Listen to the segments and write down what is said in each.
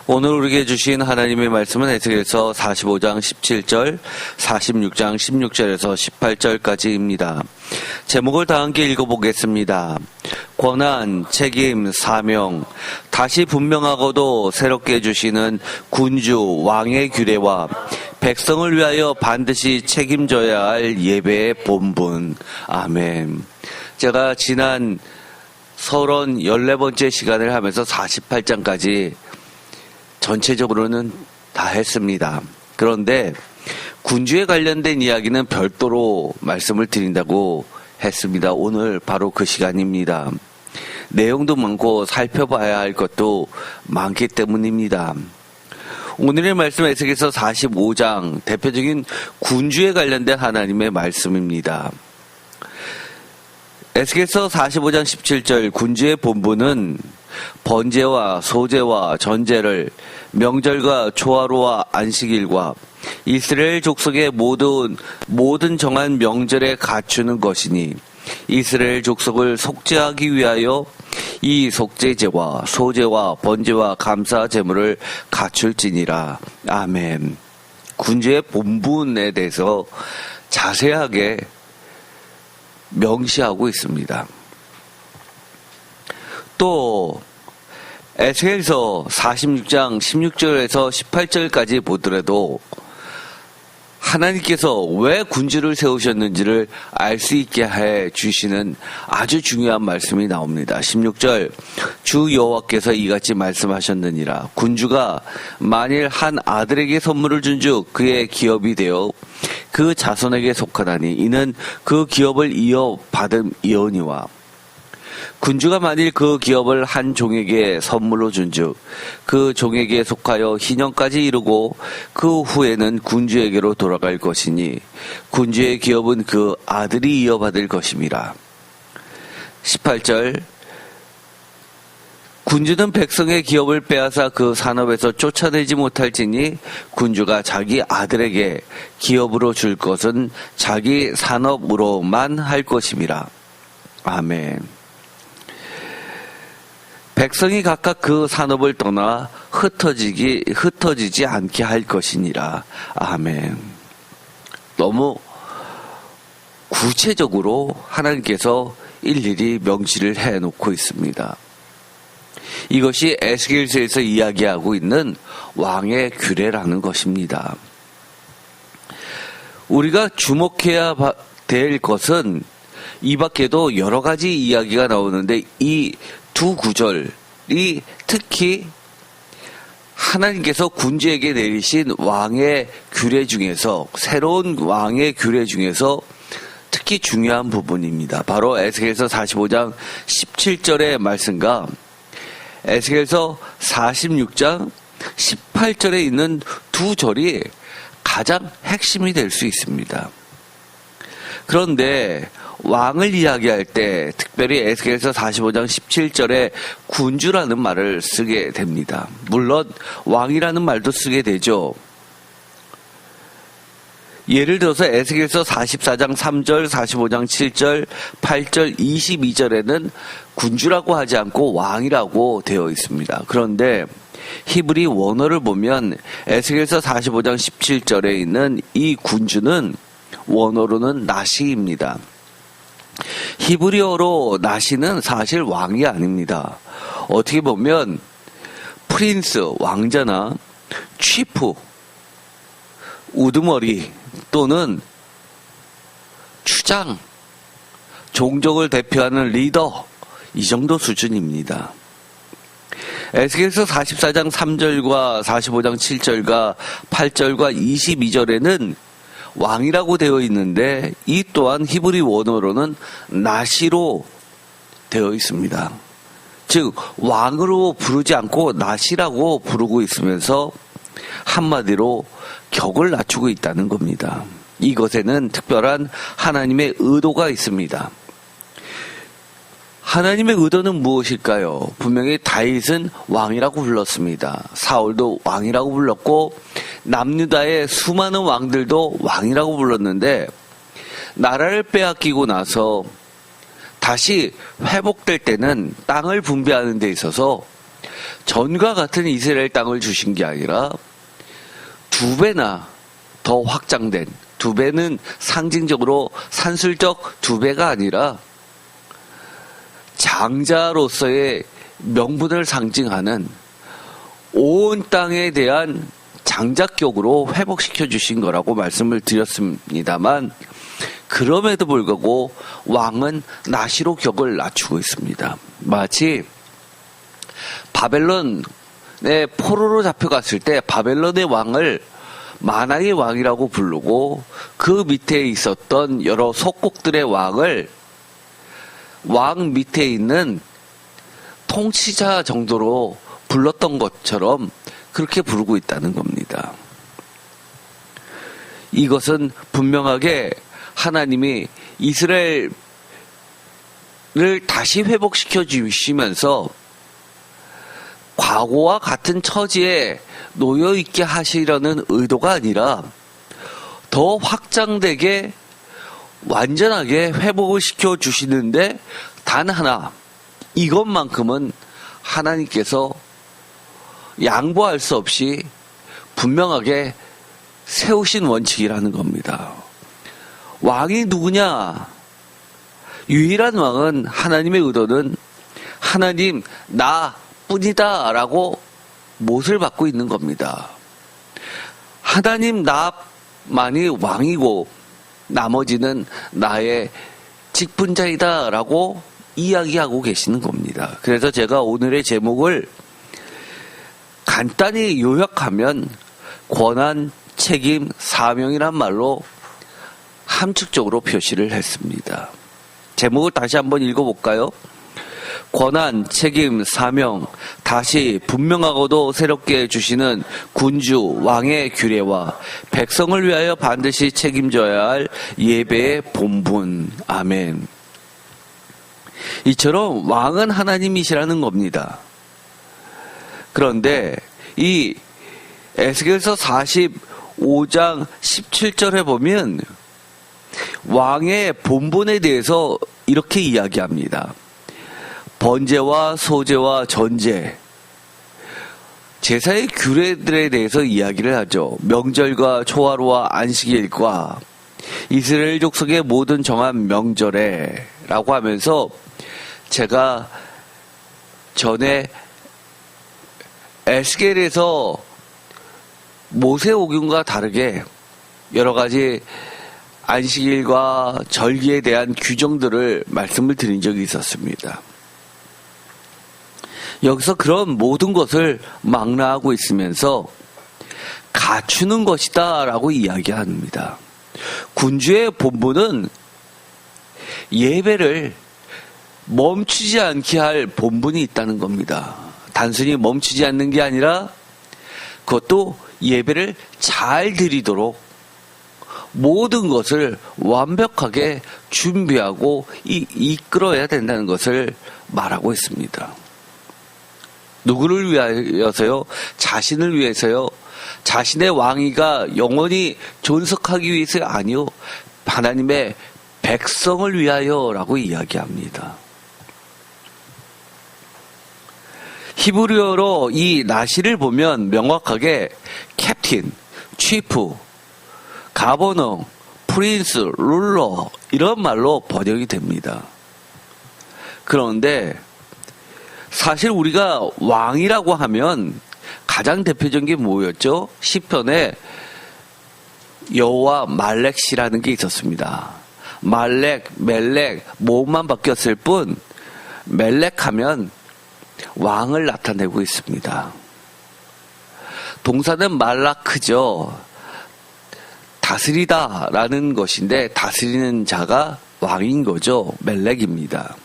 오늘 우리에게 주신 하나님의 말씀은 에스겔서 45장 17절, 46장 16절에서 18절까지입니다. 제목을 다 함께 읽어보겠습니다. 권한, 책임, 사명, 다시 분명하고도 새롭게 주시는 군주, 왕의 규례와 백성을 위하여 반드시 책임져야 할 예배의 본분. 아멘. 제가 지난 서론 14번째 시간을 하면서 48장까지 전체적으로는 다 했습니다. 그런데 군주에 관련된 이야기는 별도로 말씀을 드린다고 했습니다. 오늘 바로 그 시간입니다. 내용도 많고 살펴봐야 할 것도 많기 때문입니다. 오늘의 말씀 에스겔서 45장 대표적인 군주에 관련된 하나님의 말씀입니다. 에스겔서 45장 17절 군주의 본분은 번제와 소제와 전제를 명절과 초하루와 안식일과 이스라엘 족속의 모든 정한 명절에 갖추는 것이니 이스라엘 족속을 속죄하기 위하여 이 속죄제와 소제와 번제와 감사 제물을 갖출지니라. 아멘. 군주의 본분에 대해서 자세하게 명시하고 있습니다. 또 에스겔서 46장 16절에서 18절까지 보더라도 하나님께서 왜 군주를 세우셨는지를 알 수 있게 해 주시는 아주 중요한 말씀이 나옵니다. 16절 주 여호와께서 이같이 말씀하셨느니라. 군주가 만일 한 아들에게 선물을 준즉 그의 기업이 되어 그 자손에게 속하다니 이는 그 기업을 이어받은 이언이와 군주가 만일 그 기업을 한 종에게 선물로 준즉 그 종에게 속하여 희년까지 이르고 그 후에는 군주에게로 돌아갈 것이니 군주의 기업은 그 아들이 이어받을 것임이라. 18절 군주는 백성의 기업을 빼앗아 그 산업에서 쫓아내지 못할지니 군주가 자기 아들에게 기업으로 줄 것은 자기 산업으로만 할 것임이라. 아멘. 백성이 각각 그 산업을 떠나 흩어지지 않게 할 것이니라. 아멘. 너무 구체적으로 하나님께서 일일이 명시를 해놓고 있습니다. 이것이 에스겔서에서 이야기하고 있는 왕의 규례라는 것입니다. 우리가 주목해야 될 것은 이 밖에도 여러 가지 이야기가 나오는데 이 두 구절이 특히 하나님께서 군주에게 내리신 왕의 규례 중에서 새로운 왕의 규례 중에서 특히 중요한 부분입니다. 바로 에스겔서 45장 17절의 말씀과 에스겔서 46장 18절에 있는 두 절이 가장 핵심이 될 수 있습니다. 그런데 왕을 이야기할 때 특별히 에스겔서 45장 17절에 군주라는 말을 쓰게 됩니다. 물론 왕이라는 말도 쓰게 되죠. 예를 들어서 에스겔서 44장 3절, 45장 7절, 8절, 22절에는 군주라고 하지 않고 왕이라고 되어 있습니다. 그런데 히브리 원어를 보면 에스겔서 45장 17절에 있는 이 군주는 원어로는 나시입니다. 히브리어로 나시는 사실 왕이 아닙니다. 어떻게 보면 프린스, 왕자나 치프, 우두머리 또는 추장, 종족을 대표하는 리더 이 정도 수준입니다. 에스겔서 44장 3절과 45장 7절과 8절과 22절에는 왕이라고 되어 있는데 이 또한 히브리 원어로는 나시로 되어 있습니다. 즉 왕으로 부르지 않고 나시라고 부르고 있으면서 한마디로 격을 낮추고 있다는 겁니다. 이것에는 특별한 하나님의 의도가 있습니다. 하나님의 의도는 무엇일까요? 분명히 다윗은 왕이라고 불렀습니다. 사울도 왕이라고 불렀고 남유다의 수많은 왕들도 왕이라고 불렀는데 나라를 빼앗기고 나서 다시 회복될 때는 땅을 분배하는 데 있어서 전과 같은 이스라엘 땅을 주신 게 아니라 2배나 더 확장된, 2배는 상징적으로 산술적 2배가 아니라 장자로서의 명분을 상징하는 온 땅에 대한 장자격으로 회복시켜 주신 거라고 말씀을 드렸습니다만, 그럼에도 불구하고 왕은 나시로 격을 낮추고 있습니다. 마치 바벨론의 포로로 잡혀갔을 때 바벨론의 왕을 만왕의 왕이라고 부르고 그 밑에 있었던 여러 속국들의 왕을 왕 밑에 있는 통치자 정도로 불렀던 것처럼 그렇게 부르고 있다는 겁니다. 이것은 분명하게 하나님이 이스라엘을 다시 회복시켜 주시면서 과거와 같은 처지에 놓여 있게 하시려는 의도가 아니라 더 확장되게 완전하게 회복을 시켜 주시는데, 단 하나, 이것만큼은 하나님께서 양보할 수 없이 분명하게 세우신 원칙이라는 겁니다. 왕이 누구냐? 유일한 왕은, 하나님의 의도는 하나님 나뿐이다 라고 못을 받고 있는 겁니다. 하나님 나만이 왕이고 나머지는 나의 직분자이다 라고 이야기하고 계시는 겁니다. 그래서 제가 오늘의 제목을 간단히 요약하면 권한, 책임, 사명이란 말로 함축적으로 표시를 했습니다. 제목을 다시 한번 읽어볼까요? 권한, 책임, 사명, 다시 분명하고도 새롭게 주시는 군주, 왕의 규례와 백성을 위하여 반드시 책임져야 할 예배의 본분. 아멘. 이처럼 왕은 하나님이시라는 겁니다. 그런데 이 에스겔서 45장 17절에 보면 왕의 본분에 대해서 이렇게 이야기합니다. 번제와 소제와 전제, 제사의 규례들에 대해서 이야기를 하죠. 명절과 초하루와 안식일과 이스라엘 족속의 모든 정한 명절에 라고 하면서, 제가 전에 에스겔에서 모세오경과 다르게 여러 가지 안식일과 절기에 대한 규정들을 말씀을 드린 적이 있었습니다. 여기서 그런 모든 것을 망라하고 있으면서 갖추는 것이다 라고 이야기합니다. 군주의 본분은 예배를 멈추지 않게 할 본분이 있다는 겁니다. 단순히 멈추지 않는 게 아니라 그것도 예배를 잘 드리도록 모든 것을 완벽하게 준비하고 이끌어야 된다는 것을 말하고 있습니다. 누구를 위하여서요? 자신을 위해서요? 자신의 왕위가 영원히 존속하기 위해서 아니요, 하나님의 백성을 위하여라고 이야기합니다. 히브리어로 이 나시를 보면 명확하게 캡틴, 치프, 가버너, 프린스, 룰러 이런 말로 번역이 됩니다. 그런데 사실 우리가 왕이라고 하면 가장 대표적인 게 뭐였죠? 시편에 여호와 말렉시라는 게 있었습니다. 말렉, 멜렉 모음만 바뀌었을 뿐 멜렉 하면 왕을 나타내고 있습니다. 동사는 말라크죠. 다스리다라는 것인데 다스리는 자가 왕인 거죠. 멜렉입니다.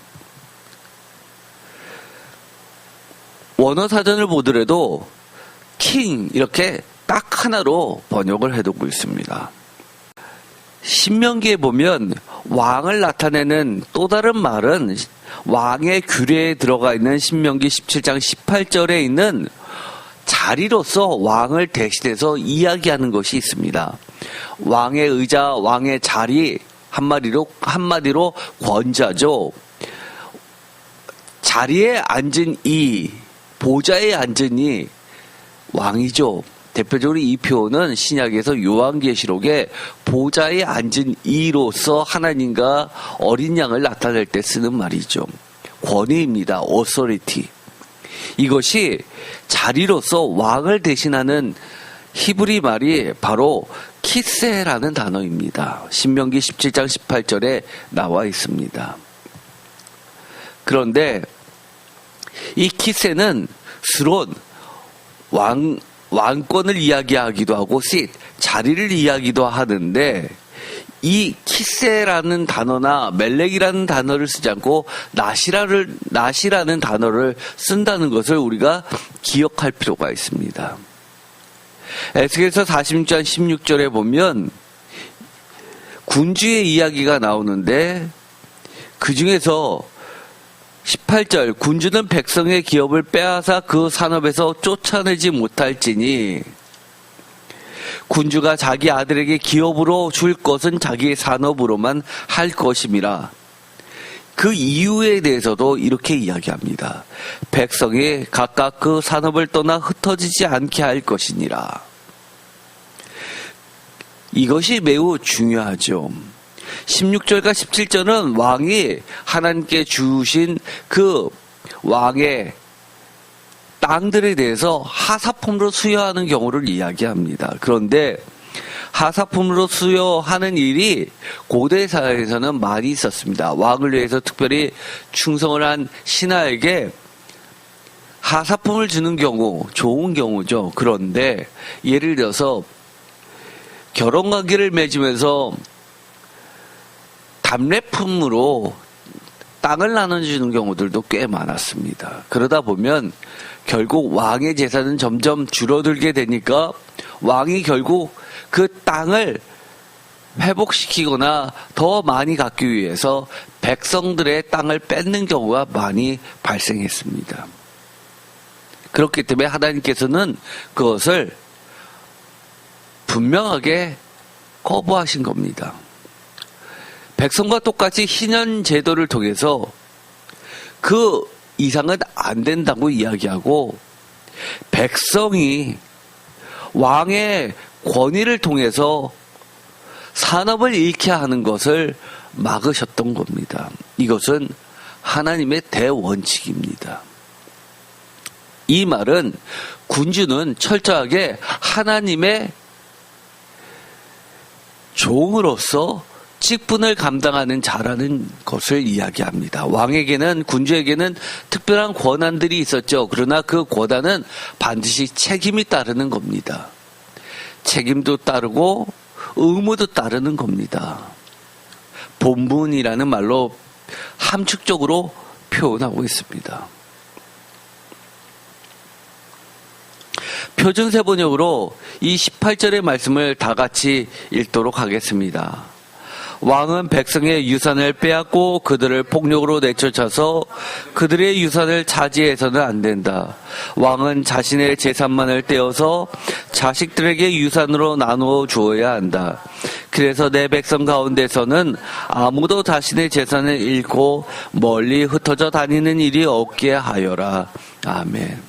원어 사전을 보더라도 king 이렇게 딱 하나로 번역을 해두고 있습니다. 신명기에 보면 왕을 나타내는 또 다른 말은 왕의 규례에 들어가 있는 신명기 17장 18절에 있는 자리로서 왕을 대신해서 이야기하는 것이 있습니다. 왕의 의자, 왕의 자리, 한마디로 권자죠. 자리에 앉은 이 보좌에 앉으니 왕이죠. 대표적으로 이 표현은 신약에서 요한계시록에 보좌에 앉은 이로서 하나님과 어린 양을 나타낼 때 쓰는 말이죠. 권위입니다. authority. 이것이 자리로서 왕을 대신하는 히브리 말이 바로 키세라는 단어입니다. 신명기 17장 18절에 나와 있습니다. 그런데 이 키세는 스론, 왕권을 이야기하기도 하고 자리를 이야기도 하는데 이 키세라는 단어나 멜렉이라는 단어를 쓰지 않고 나시라는 단어를 쓴다는 것을 우리가 기억할 필요가 있습니다. 에스겔서 46장 16절에 보면 군주의 이야기가 나오는데 그 중에서 18절 군주는 백성의 기업을 빼앗아 그 산업에서 쫓아내지 못할지니 군주가 자기 아들에게 기업으로 줄 것은 자기의 산업으로만 할 것임이라. 그 이유에 대해서도 이렇게 이야기합니다. 백성이 각각 그 산업을 떠나 흩어지지 않게 할 것이니라. 이것이 매우 중요하죠. 16절과 17절은 왕이 하나님께 주신 그 왕의 땅들에 대해서 하사품으로 수여하는 경우를 이야기합니다. 그런데 하사품으로 수여하는 일이 고대 사회에서는 많이 있었습니다. 왕을 위해서 특별히 충성을 한 신하에게 하사품을 주는 경우, 좋은 경우죠. 그런데 예를 들어서 결혼관계를 맺으면서 답례품으로 땅을 나눠주는 경우들도 꽤 많았습니다. 그러다 보면 결국 왕의 재산은 점점 줄어들게 되니까 왕이 결국 그 땅을 회복시키거나 더 많이 갖기 위해서 백성들의 땅을 뺏는 경우가 많이 발생했습니다. 그렇기 때문에 하나님께서는 그것을 분명하게 거부하신 겁니다. 백성과 똑같이 희년 제도를 통해서 그 이상은 안 된다고 이야기하고 백성이 왕의 권위를 통해서 산업을 잃게 하는 것을 막으셨던 겁니다. 이것은 하나님의 대원칙입니다. 이 말은 군주는 철저하게 하나님의 종으로서 직분을 감당하는 자라는 것을 이야기합니다. 왕에게는, 군주에게는 특별한 권한들이 있었죠. 그러나 그 권한은 반드시 책임이 따르는 겁니다. 책임도 따르고 의무도 따르는 겁니다. 본분이라는 말로 함축적으로 표현하고 있습니다. 표준세 번역으로 이 18절의 말씀을 다 같이 읽도록 하겠습니다. 왕은 백성의 유산을 빼앗고 그들을 폭력으로 내쫓아서 그들의 유산을 차지해서는 안 된다. 왕은 자신의 재산만을 떼어서 자식들에게 유산으로 나누어 주어야 한다. 그래서 내 백성 가운데서는 아무도 자신의 재산을 잃고 멀리 흩어져 다니는 일이 없게 하여라. 아멘.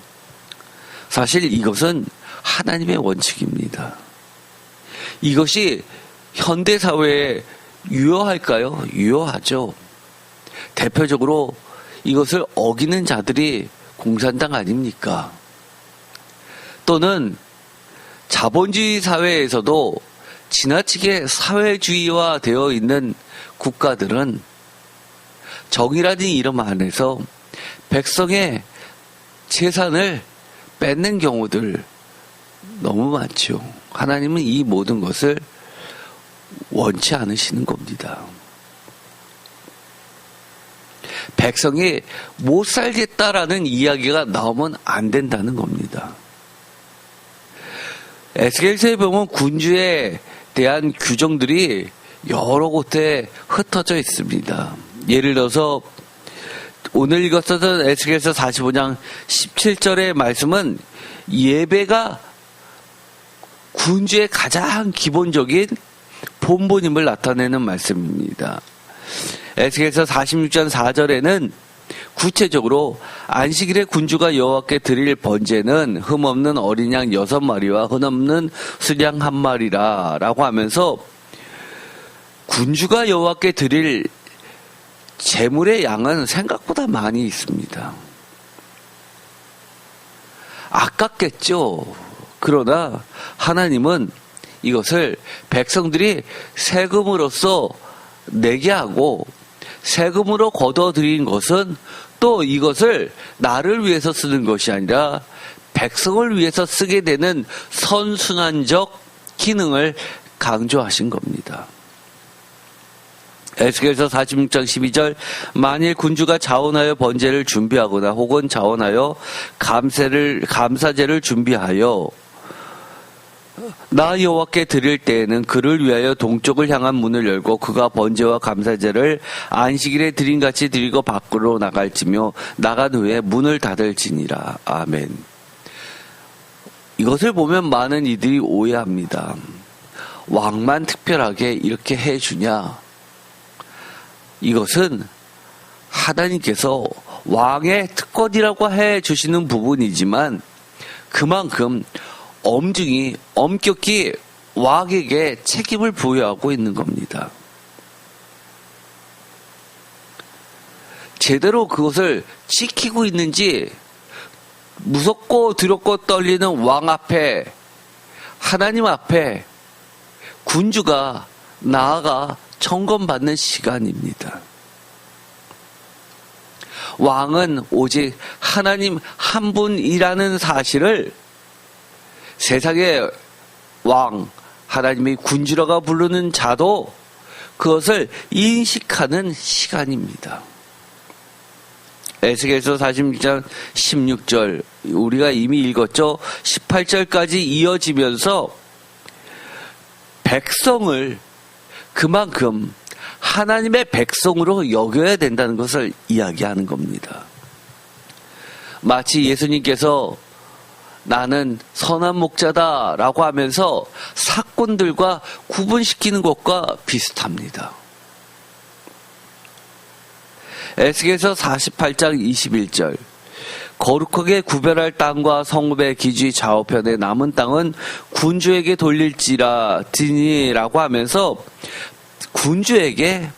사실 이것은 하나님의 원칙입니다. 이것이 현대사회에 유효할까요? 유효하죠. 대표적으로 이것을 어기는 자들이 공산당 아닙니까? 또는 자본주의 사회에서도 지나치게 사회주의화 되어 있는 국가들은 정의라는 이름 안에서 백성의 재산을 뺏는 경우들 너무 많죠. 하나님은 이 모든 것을 원치 않으시는 겁니다. 백성이 못 살겠다라는 이야기가 나오면 안 된다는 겁니다. 에스겔서에 보면 군주에 대한 규정들이 여러 곳에 흩어져 있습니다. 예를 들어서 오늘 읽었던 에스겔서 45장 17절의 말씀은 예배가 군주의 가장 기본적인 본분임을 나타내는 말씀입니다. 에스겔서 46장 4절에는 구체적으로 안식일에 군주가 여호와께 드릴 번제는 흠없는 어린 양 6마리와 흠없는 수양 1마리라 라고 하면서 군주가 여호와께 드릴 제물의 양은 생각보다 많이 있습니다. 아깝겠죠. 그러나 하나님은 이것을 백성들이 세금으로써 내게 하고 세금으로 거둬들인 것은 또 이것을 나를 위해서 쓰는 것이 아니라 백성을 위해서 쓰게 되는 선순환적 기능을 강조하신 겁니다. 에스겔서 46장 12절 만일 군주가 자원하여 번제를 준비하거나 혹은 자원하여 감사제를 준비하여 나 여호와께 드릴 때에는 그를 위하여 동쪽을 향한 문을 열고 그가 번제와 감사제를 안식일에 드림같이 드리고 밖으로 나갈지며 나간 후에 문을 닫을지니라. 아멘. 이것을 보면 많은 이들이 오해합니다. 왕만 특별하게 이렇게 해주냐? 이것은 하나님께서 왕의 특권이라고 해주시는 부분이지만 그만큼 엄격히 왕에게 책임을 부여하고 있는 겁니다. 제대로 그것을 지키고 있는지 무섭고 두렵고 떨리는 왕 앞에 하나님 앞에 군주가 나아가 점검받는 시간입니다. 왕은 오직 하나님 한 분이라는 사실을 세상의 왕, 하나님의 군주라고 부르는 자도 그것을 인식하는 시간입니다. 에스겔서 46장 16절 우리가 이미 읽었죠. 18절까지 이어지면서 백성을 그만큼 하나님의 백성으로 여겨야 된다는 것을 이야기하는 겁니다. 마치 예수님께서 나는 선한 목자다라고 하면서 사꾼들과 구분시키는 것과 비슷합니다. 에스겔서 48장 21절 거룩하게 구별할 땅과 성읍의 기지 좌우편의 남은 땅은 군주에게 돌릴지라디니라고 하면서 군주에게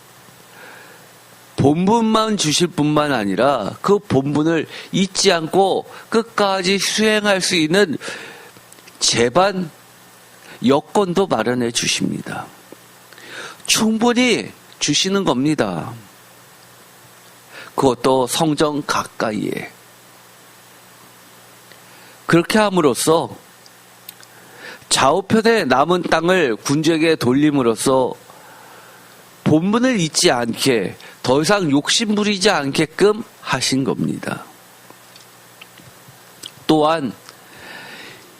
본분만 주실 뿐만 아니라 그 본분을 잊지 않고 끝까지 수행할 수 있는 제반 여건도 마련해 주십니다. 충분히 주시는 겁니다. 그것도 성전 가까이에. 그렇게 함으로써 좌우편의 남은 땅을 군주에게 돌림으로써 본분을 잊지 않게 더 이상 욕심 부리지 않게끔 하신 겁니다. 또한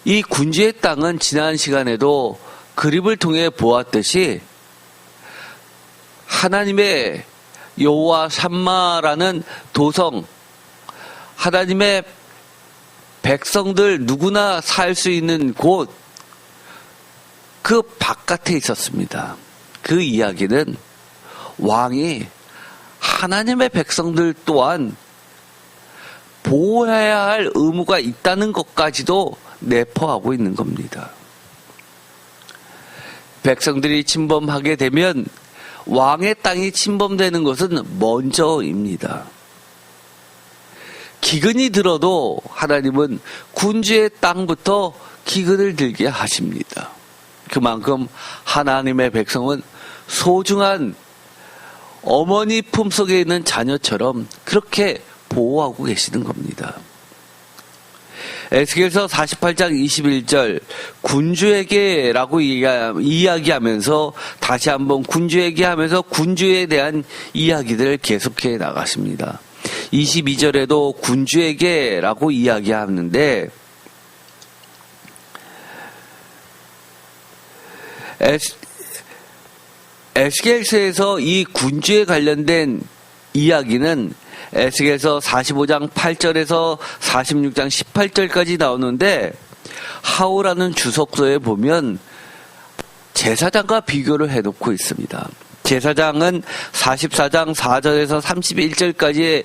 이 군주의 땅은 지난 시간에도 그림을 통해 보았듯이 하나님의 여호와 샴마라는 도성, 하나님의 백성들 누구나 살 수 있는 곳, 그 바깥에 있었습니다. 그 이야기는 왕이 하나님의 백성들 또한 보호해야 할 의무가 있다는 것까지도 내포하고 있는 겁니다. 백성들이 침범하게 되면 왕의 땅이 침범되는 것은 먼저입니다. 기근이 들어도 하나님은 군주의 땅부터 기근을 들게 하십니다. 그만큼 하나님의 백성은 소중한 어머니 품속에 있는 자녀처럼 그렇게 보호하고 계시는 겁니다. 에스겔서 48장 21절 군주에게라고 이야기하면서 다시 한번 군주에게 하면서 군주에 대한 이야기들을 계속해 나가십니다. 22절에도 군주에게라고 이야기하는데 에스겔서에서 이 군주에 관련된 이야기는 에스겔서 45장 8절에서 46장 18절까지 나오는데 하오라는 주석서에 보면 제사장과 비교를 해놓고 있습니다. 제사장은 44장 4절에서 31절까지의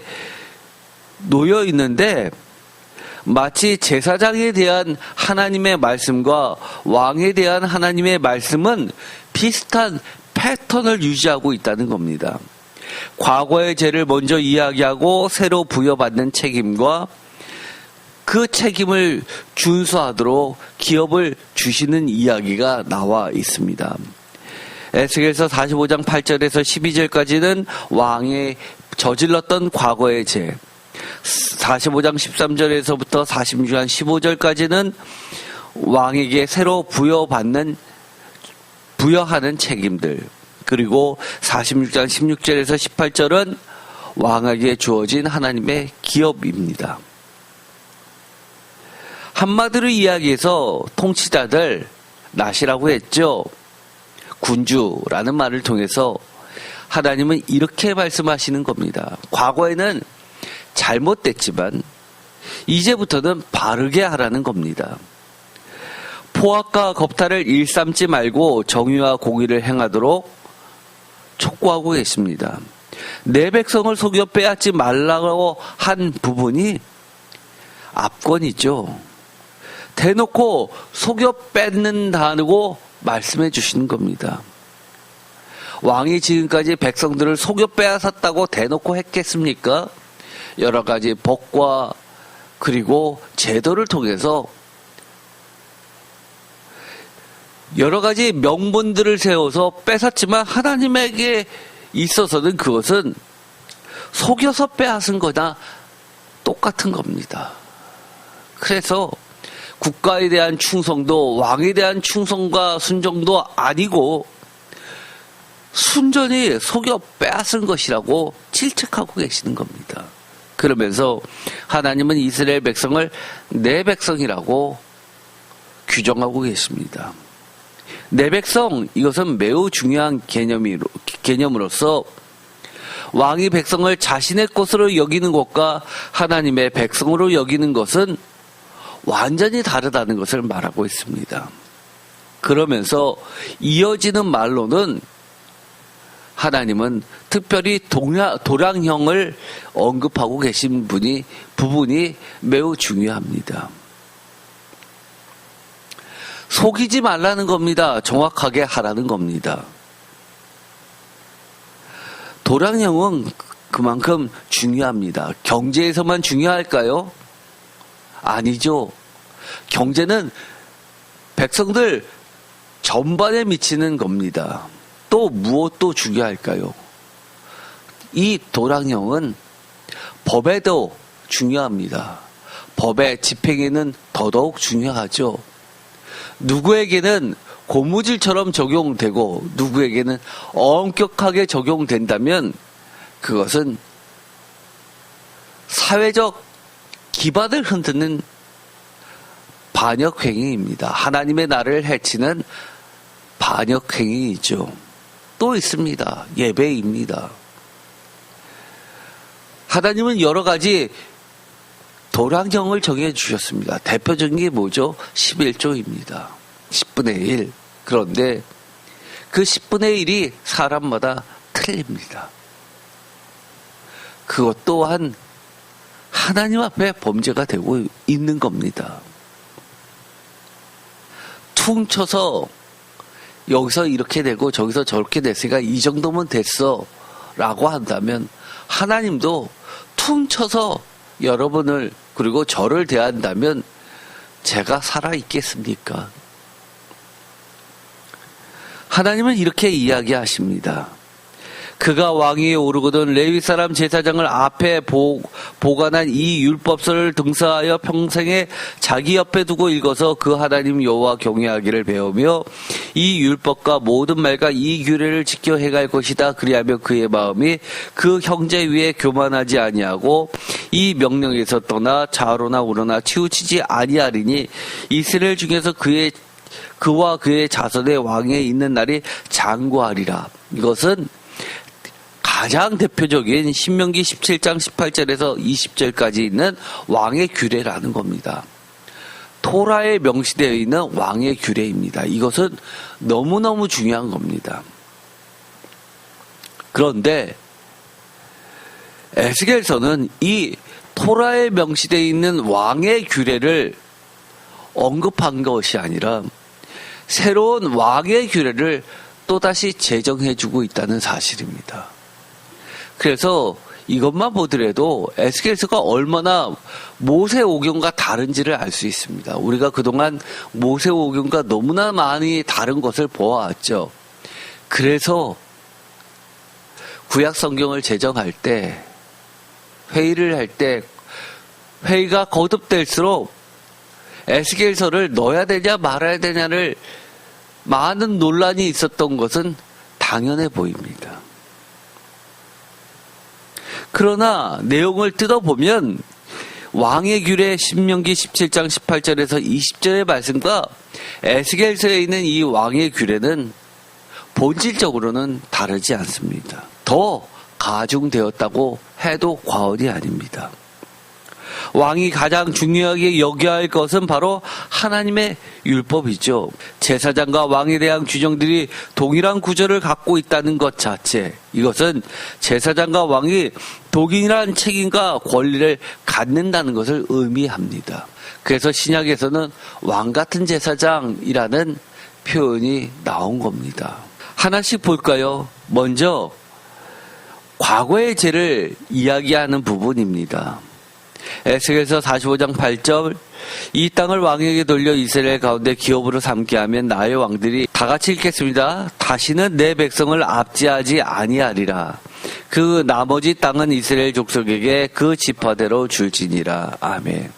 놓여 있는데 마치 제사장에 대한 하나님의 말씀과 왕에 대한 하나님의 말씀은 비슷한 패턴을 유지하고 있다는 겁니다. 과거의 죄를 먼저 이야기하고 새로 부여받는 책임과 그 책임을 준수하도록 기업을 주시는 이야기가 나와 있습니다. 에스겔서 45장 8절에서 12절까지는 왕의 저질렀던 과거의 죄, 45장 13절에서부터 46장 15절까지는 왕에게 새로 부여하는 책임들, 그리고 46장 16절에서 18절은 왕에게 주어진 하나님의 기업입니다. 한마디로 이야기해서 통치자들 낫이라고 했죠. 군주라는 말을 통해서 하나님은 이렇게 말씀하시는 겁니다. 과거에는 잘못됐지만 이제부터는 바르게 하라는 겁니다. 포악과 겁탈을 일삼지 말고 정의와 공의를 행하도록 촉구하고 계십니다. 내 백성을 속여 빼앗지 말라고 한 부분이 압권이죠. 대놓고 속여 뺏는다고 말씀해 주시는 겁니다. 왕이 지금까지 백성들을 속여 빼앗았다고 대놓고 했겠습니까? 여러 가지 법과 그리고 제도를 통해서 여러 가지 명분들을 세워서 뺏었지만 하나님에게 있어서는 그것은 속여서 빼앗은 거나 똑같은 겁니다. 그래서 국가에 대한 충성도 왕에 대한 충성과 순종도 아니고 순전히 속여 빼앗은 것이라고 질책하고 계시는 겁니다. 그러면서 하나님은 이스라엘 백성을 내 백성이라고 규정하고 계십니다. 내 백성, 이것은 매우 중요한 개념으로서 왕이 백성을 자신의 것으로 여기는 것과 하나님의 백성으로 여기는 것은 완전히 다르다는 것을 말하고 있습니다. 그러면서 이어지는 말로는 하나님은 특별히 도량형을 언급하고 계신 부분이 매우 중요합니다. 속이지 말라는 겁니다. 정확하게 하라는 겁니다. 도량형은 그만큼 중요합니다. 경제에서만 중요할까요? 아니죠. 경제는 백성들 전반에 미치는 겁니다. 또 무엇도 중요할까요? 이 도량형은 법에도 중요합니다. 법의 집행에는 더더욱 중요하죠. 누구에게는 고무줄처럼 적용되고 누구에게는 엄격하게 적용된다면 그것은 사회적 기반을 흔드는 반역행위입니다. 하나님의 나라를 해치는 반역행위이죠. 또 있습니다. 예배입니다. 하나님은 여러 가지 도량형을 정해주셨습니다. 대표적인 게 뭐죠? 11조입니다. 10분의 1. 그런데 그 10분의 1이 사람마다 틀립니다. 그것 또한 하나님 앞에 범죄가 되고 있는 겁니다. 퉁쳐서 여기서 이렇게 되고 저기서 저렇게 됐으니까 이 정도면 됐어 라고 한다면 하나님도 퉁쳐서 여러분을 그리고 저를 대한다면 제가 살아있겠습니까? 하나님은 이렇게 이야기하십니다. 그가 왕위에 오르거든 레위 사람 제사장을 앞에 보관한 이 율법서를 등사하여 평생에 자기 옆에 두고 읽어서 그 하나님 여호와 경외하기를 배우며 이 율법과 모든 말과 이 규례를 지켜 행할 것이다. 그리하며 그의 마음이 그 형제 위에 교만하지 아니하고 이 명령에서 떠나 좌로나 우로나 치우치지 아니하리니 이스라엘 중에서 그와 그의 자손의 왕에 있는 날이 장구하리라. 이것은 가장 대표적인 신명기 17장 18절에서 20절까지 있는 왕의 규례라는 겁니다. 토라에 명시되어 있는 왕의 규례입니다. 이것은 너무너무 중요한 겁니다. 그런데 에스겔서는 이 토라에 명시되어 있는 왕의 규례를 언급한 것이 아니라 새로운 왕의 규례를 또다시 제정해주고 있다는 사실입니다. 그래서 이것만 보더라도 에스겔서가 얼마나 모세오경과 다른지를 알 수 있습니다. 우리가 그동안 모세오경과 너무나 많이 다른 것을 보아왔죠. 그래서 구약 성경을 제정할 때, 회의를 할 때, 회의가 거듭될수록 에스겔서를 넣어야 되냐 말아야 되냐를 많은 논란이 있었던 것은 당연해 보입니다. 그러나 내용을 뜯어보면 왕의 규례 신명기 17장 18절에서 20절의 말씀과 에스겔서에 있는 이 왕의 규례는 본질적으로는 다르지 않습니다. 더 가중되었다고 해도 과언이 아닙니다. 왕이 가장 중요하게 여겨야 할 것은 바로 하나님의 율법이죠. 제사장과 왕에 대한 규정들이 동일한 구조를 갖고 있다는 것 자체, 이것은 제사장과 왕이 동일한 책임과 권리를 갖는다는 것을 의미합니다. 그래서 신약에서는 왕 같은 제사장이라는 표현이 나온 겁니다. 하나씩 볼까요? 먼저 과거의 죄를 이야기하는 부분입니다. 에스겔서 45장 8절, 이 땅을 왕에게 돌려 이스라엘 가운데 기업으로 삼게 하면 나의 왕들이 다 같이 읽겠습니다. 다시는 내 백성을 압제하지 아니하리라. 그 나머지 땅은 이스라엘 족속에게 그 지파대로 줄지니라. 아멘.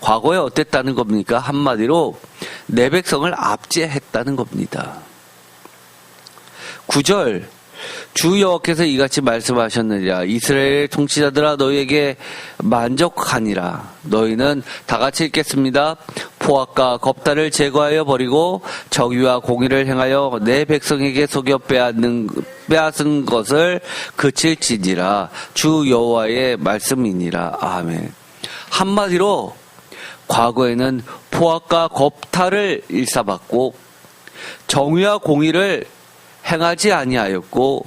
과거에 어땠다는 겁니까? 한마디로 내 백성을 압제했다는 겁니다. 9절, 주 여호와께서 이같이 말씀하셨느니라. 이스라엘의 통치자들아 너희에게 만족하니라. 너희는 다 같이 읽겠습니다. 포악과 겁탈을 제거하여 버리고 정의와 공의를 행하여 내 백성에게 속여 빼앗은 것을 그칠지니라. 주 여호와의 말씀이니라. 아멘. 한마디로 과거에는 포악과 겁탈을 일삼았고 정의와 공의를 행하지 아니하였고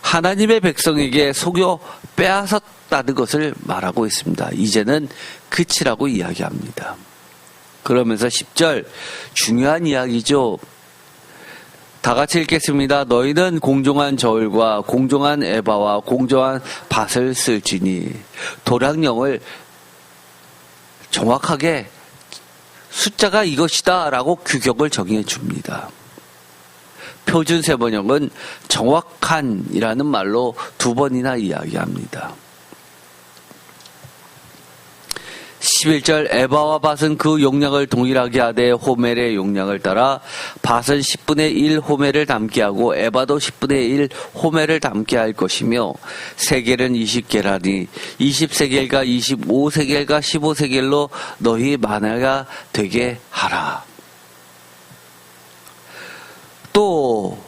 하나님의 백성에게 속여 빼앗았다는 것을 말하고 있습니다. 이제는 그치라고 이야기합니다. 그러면서 10절, 중요한 이야기죠. 다 같이 읽겠습니다. 너희는 공정한 저울과 공정한 에바와 공정한 밭을 쓸지니. 도량령을 정확하게 숫자가 이것이다 라고 규격을 정해 줍니다. 표준 세번역은 정확한이라는 말로 2번이나 이야기합니다. 11절, 에바와 밭은 그 용량을 동일하게 하되 호멜의 용량을 따라 밭은 10분의 1 호멜을 담게 하고 에바도 10분의 1 호멜을 담게 할 것이며 세겔은 20게라니 20세겔과 25세겔과 15세겔로 너희 만화가 되게 하라. 또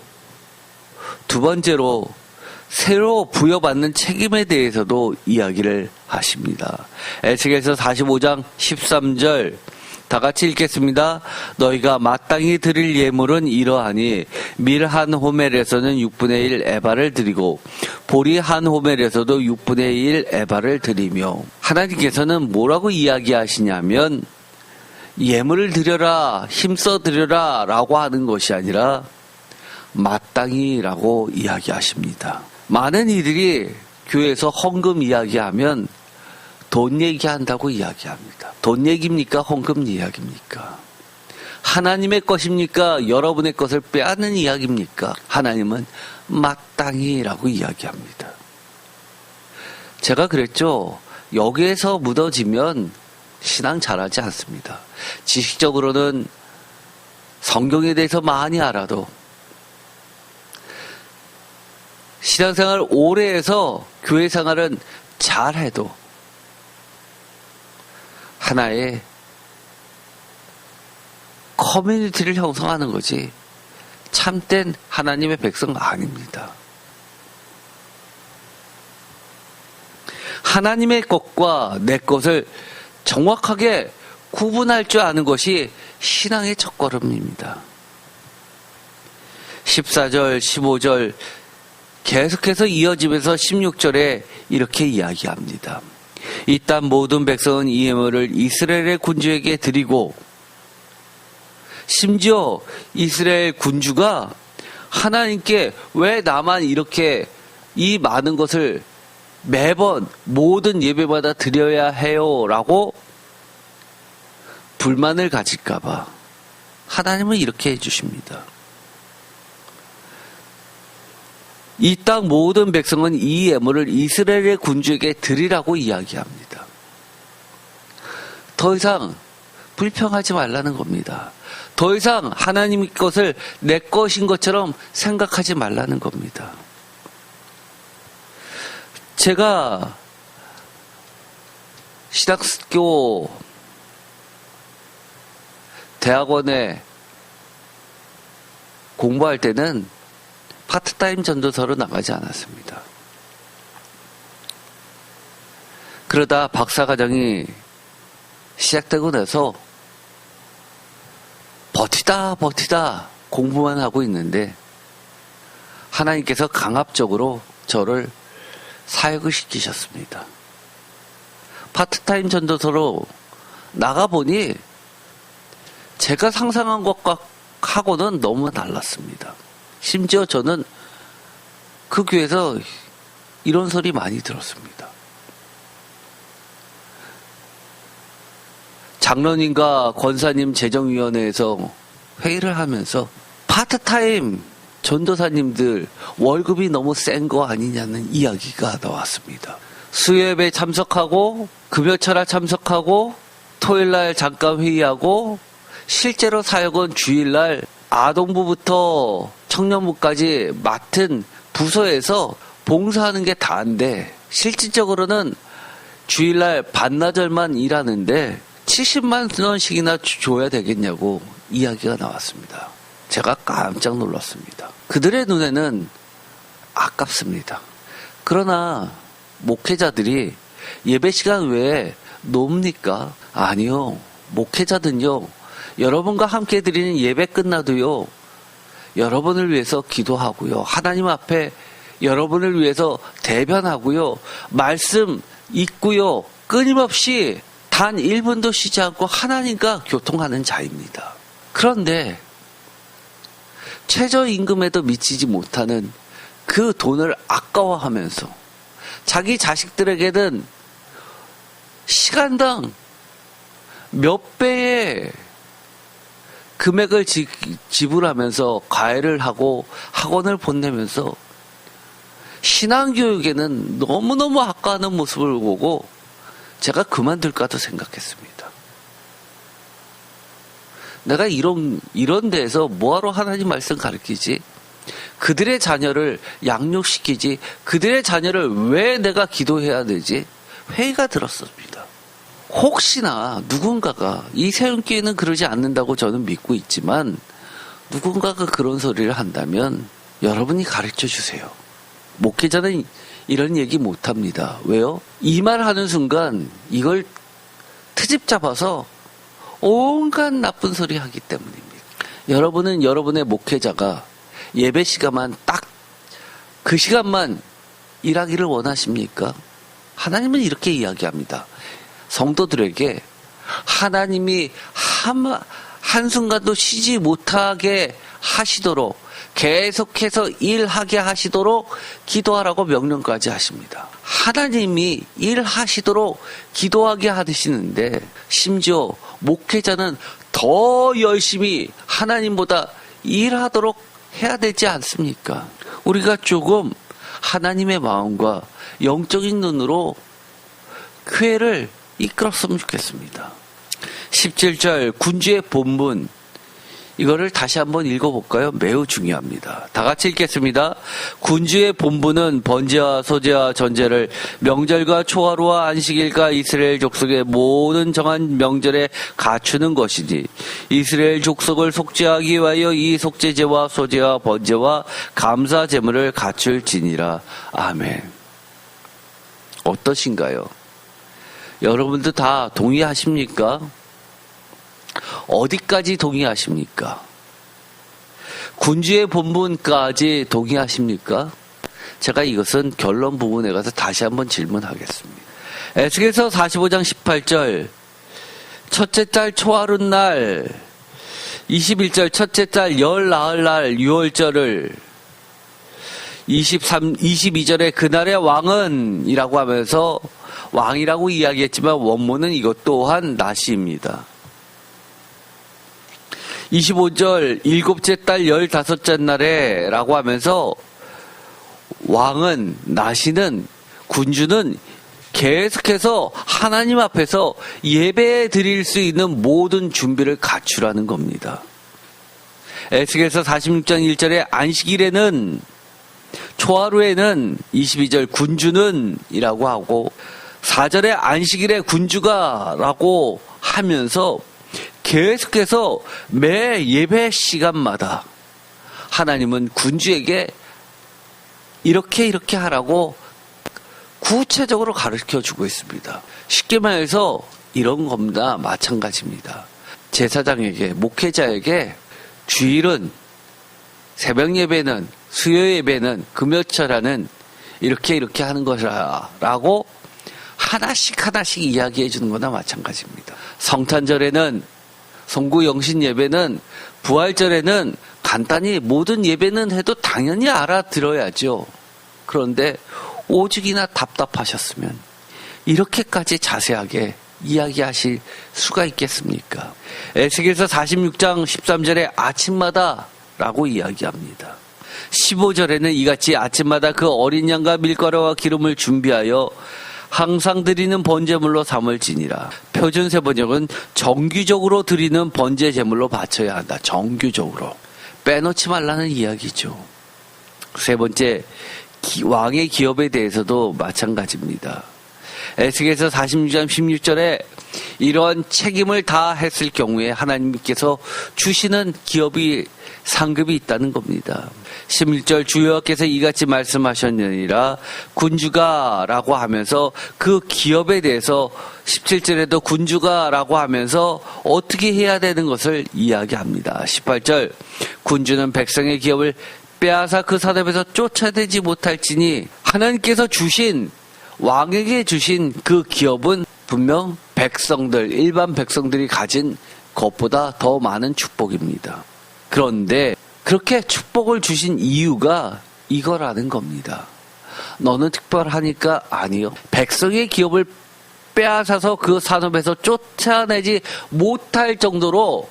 두 번째로 새로 부여받는 책임에 대해서도 이야기를 하십니다. 에스겔서 45장 13절 다 같이 읽겠습니다. 너희가 마땅히 드릴 예물은 이러하니 밀 한 호멜에서는 6분의 1 에바를 드리고 보리 한 호멜에서도 6분의 1 에바를 드리며, 하나님께서는 뭐라고 이야기하시냐면 예물을 드려라, 힘써 드려라 라고 하는 것이 아니라 마땅히라고 이야기하십니다. 많은 이들이 교회에서 헌금 이야기하면 돈 얘기한다고 이야기합니다. 돈 얘기입니까? 헌금 이야기입니까? 하나님의 것입니까? 여러분의 것을 빼앗는 이야기입니까? 하나님은 마땅히라고 이야기합니다. 제가 그랬죠. 여기에서 묻어지면 신앙 잘하지 않습니다. 지식적으로는 성경에 대해서 많이 알아도, 신앙생활 오래 해서 교회 생활은 잘해도 하나의 커뮤니티를 형성하는 거지 참된 하나님의 백성 아닙니다. 하나님의 것과 내 것을 정확하게 구분할 줄 아는 것이 신앙의 첫걸음입니다. 14절, 15절 계속해서 이어지면서 16절에 이렇게 이야기합니다. 이 땅 모든 백성은 이 예물을 이스라엘의 군주에게 드리고, 심지어 이스라엘 군주가 하나님께 왜 나만 이렇게 이 많은 것을 매번 모든 예배마다 드려야 해요? 라고 불만을 가질까봐 하나님은 이렇게 해주십니다. 이 땅 모든 백성은 이 예물을 이스라엘의 군주에게 드리라고 이야기합니다. 더 이상 불평하지 말라는 겁니다. 더 이상 하나님의 것을 내 것인 것처럼 생각하지 말라는 겁니다. 제가 신학교 대학원에 공부할 때는 파트타임 전도서로 나가지 않았습니다. 그러다 박사과정이 시작되고 나서 버티다 공부만 하고 있는데 하나님께서 강압적으로 저를 사역을 시키셨습니다. 파트타임 전도서로 나가보니 제가 상상한 것과 하고는 너무 달랐습니다. 심지어 저는 그 교회에서 이런 소리 많이 들었습니다. 장로님과 권사님 재정위원회에서 회의를 하면서 파트타임 전도사님들 월급이 너무 센 거 아니냐는 이야기가 나왔습니다. 수요예배 참석하고 금요철야 참석하고 토요일날 잠깐 회의하고 실제로 사역은 주일날 아동부부터 청년부까지 맡은 부서에서 봉사하는 게 다인데 실질적으로는 주일날 반나절만 일하는데 70만 원씩이나 줘야 되겠냐고 이야기가 나왔습니다. 제가 깜짝 놀랐습니다. 그들의 눈에는 아깝습니다. 그러나 목회자들이 예배 시간 외에 놉니까? 아니요. 목회자들은요. 여러분과 함께 드리는 예배 끝나도요. 여러분을 위해서 기도하고요. 하나님 앞에 여러분을 위해서 대변하고요. 말씀 읽고요. 끊임없이 단 1분도 쉬지 않고 하나님과 교통하는 자입니다. 그런데 최저임금에도 미치지 못하는 그 돈을 아까워하면서 자기 자식들에게는 시간당 몇 배의 금액을 지불하면서 과외를 하고 학원을 보내면서 신앙교육에는 너무너무 아까워하는 모습을 보고 제가 그만둘까도 생각했습니다. 내가 이런 데에서 뭐하러 하나님 말씀 가르치지? 그들의 자녀를 양육시키지? 그들의 자녀를 왜 내가 기도해야 되지? 회의가 들었습니다. 혹시나 누군가가 이 세운교회는 그러지 않는다고 저는 믿고 있지만 누군가가 그런 소리를 한다면 여러분이 가르쳐 주세요. 목회자는 이런 얘기 못합니다. 왜요? 이 말 하는 순간 이걸 트집 잡아서 온갖 나쁜 소리 하기 때문입니다. 여러분은 여러분의 목회자가 예배 시간만 딱 그 시간만 일하기를 원하십니까? 하나님은 이렇게 이야기합니다. 성도들에게 하나님이 한순간도 쉬지 못하게 하시도록 계속해서 일하게 하시도록 기도하라고 명령까지 하십니다. 하나님이 일하시도록 기도하게 하시는데 심지어 목회자는 더 열심히 하나님보다 일하도록 해야 되지 않습니까? 우리가 조금 하나님의 마음과 영적인 눈으로 교회를 이끌었으면 좋겠습니다. 17절 군주의 본분 이거를 다시 한번 읽어볼까요? 매우 중요합니다. 다 같이 읽겠습니다. 군주의 본분은 번제와 소제와 전제를 명절과 초하루와 안식일과 이스라엘 족속의 모든 정한 명절에 갖추는 것이니 이스라엘 족속을 속죄하기 위하여 이 속죄제와 소제와 번제와 감사 제물을 갖출지니라. 아멘. 어떠신가요? 여러분도 다 동의하십니까? 어디까지 동의하십니까? 군주의 본분까지 동의하십니까? 제가 이것은 결론 부분에 가서 다시 한번 질문하겠습니다. 에스겔서 45장 18절 첫째 달 초하룻날 21절 첫째 달 열 나흘날 유월절을 22절에 그날의 왕은 이라고 하면서 왕이라고 이야기했지만 원문은 이것 또한 나시입니다. 25절 일곱째 달 15째 날에 라고 하면서 왕은 나시는 군주는 계속해서 하나님 앞에서 예배 드릴 수 있는 모든 준비를 갖추라는 겁니다. 에스겔서 46장 1절에 안식일에는 초하루에는 22절 군주는 이라고 하고 4절에 안식일에 군주가 라고 하면서 계속해서 매 예배 시간마다 하나님은 군주에게 이렇게 하라고 구체적으로 가르쳐주고 있습니다. 쉽게 말해서 이런 겁니다. 마찬가지입니다. 제사장에게, 목회자에게 주일은, 새벽 예배는, 수요 예배는, 금요철에는 이렇게 하는 것이라 라고 하나씩 이야기해 주는 거나 마찬가지입니다. 성탄절에는, 성구 영신 예배는, 부활절에는 간단히 모든 예배는 해도 당연히 알아들어야죠. 그런데 오죽이나 답답하셨으면 이렇게까지 자세하게 이야기하실 수가 있겠습니까? 에스겔서 46장 13절에 아침마다 라고 이야기합니다. 15절에는 이같이 아침마다 그 어린 양과 밀가루와 기름을 준비하여 항상 드리는 번제물로 삼을지니라. 표준세 번역은 정규적으로 드리는 번제 제물로 바쳐야 한다. 정규적으로. 빼놓지 말라는 이야기죠. 세 번째, 왕의 기업에 대해서도 마찬가지입니다. 에스겔서 46장 16절에 이러한 책임을 다 했을 경우에 하나님께서 주시는 기업이 상급이 있다는 겁니다. 11절 주 여호와께서 이같이 말씀하셨느니라 군주가 라고 하면서 그 기업에 대해서 17절에도 군주가 라고 하면서 어떻게 해야 되는 것을 이야기합니다. 18절 군주는 백성의 기업을 빼앗아 그 사람에서 쫓아내지 못할지니 하나님께서 주신 왕에게 주신 그 기업은 분명 백성들, 일반 백성들이 가진 것보다 더 많은 축복입니다. 그런데 그렇게 축복을 주신 이유가 이거라는 겁니다. 너는 특별하니까 아니요. 백성의 기업을 빼앗아서 그 산업에서 쫓아내지 못할 정도로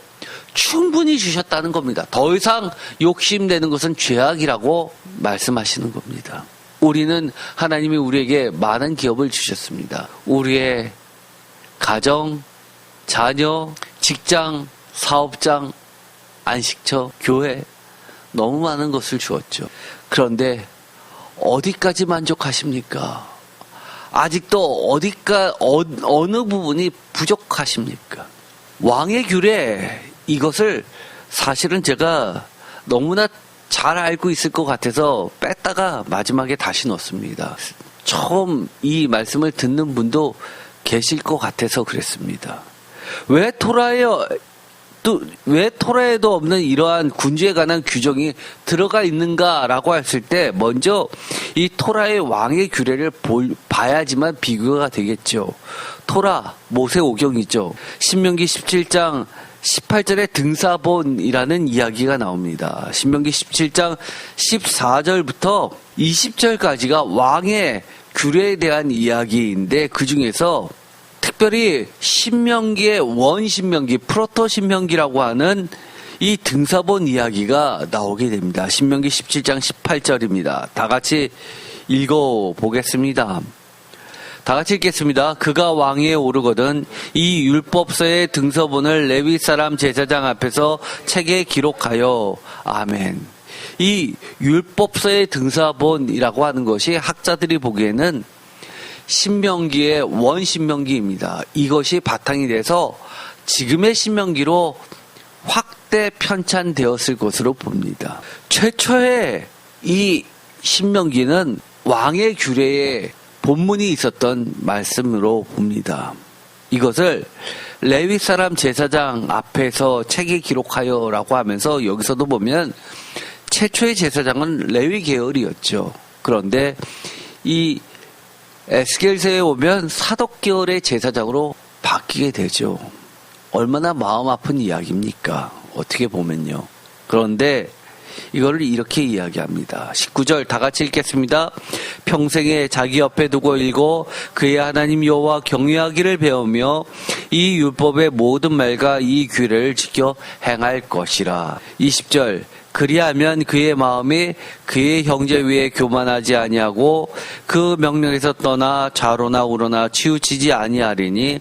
충분히 주셨다는 겁니다. 더 이상 욕심내는 것은 죄악이라고 말씀하시는 겁니다. 우리는 하나님이 우리에게 많은 기업을 주셨습니다. 우리의 가정, 자녀, 직장, 사업장, 안식처, 교회 너무 많은 것을 주었죠. 그런데 어디까지 만족하십니까? 아직도 어느 부분이 부족하십니까? 왕의 규례 이것을 사실은 제가 너무나 잘 알고 있을 것 같아서 뺐다가 마지막에 다시 넣었습니다. 처음 이 말씀을 듣는 분도 계실 것 같아서 그랬습니다. 왜 토라에도 없는 이러한 군주에 관한 규정이 들어가 있는가라고 했을 때 먼저 이 토라의 왕의 규례를 봐야지만 비교가 되겠죠. 토라, 모세오경이죠. 신명기 17장 18절에 등사본이라는 이야기가 나옵니다. 신명기 17장 14절부터 20절까지가 왕의 규례에 대한 이야기인데 그 중에서 특별히 신명기의 원신명기, 프로토신명기라고 하는 이 등사본 이야기가 나오게 됩니다. 신명기 17장 18절입니다. 다 같이 읽어보겠습니다. 다 같이 읽겠습니다. 그가 왕위에 오르거든 이 율법서의 등서본을 레위 사람 제사장 앞에서 책에 기록하여 아멘. 이 율법서의 등서본이라고 하는 것이 학자들이 보기에는 신명기의 원신명기입니다. 이것이 바탕이 돼서 지금의 신명기로 확대 편찬되었을 것으로 봅니다. 최초의 이 신명기는 왕의 규례에 본문이 있었던 말씀으로 봅니다. 이것을 레위 사람 제사장 앞에서 책에 기록하여라고 하면서 여기서도 보면 최초의 제사장은 레위 계열이었죠. 그런데 이 에스겔서에 오면 사독계열의 제사장으로 바뀌게 되죠. 얼마나 마음 아픈 이야기입니까? 어떻게 보면요. 그런데 이거를 이렇게 이야기합니다. 19절 다 같이 읽겠습니다. 평생에 자기 옆에 두고 읽고 그의 하나님 여호와 경외하기를 배우며 이 율법의 모든 말과 이 규례를 지켜 행할 것이라. 20절 그리하면 그의 마음이 그의 형제 위에 교만하지 아니하고 그 명령에서 떠나 좌로나 우로나 치우치지 아니하리니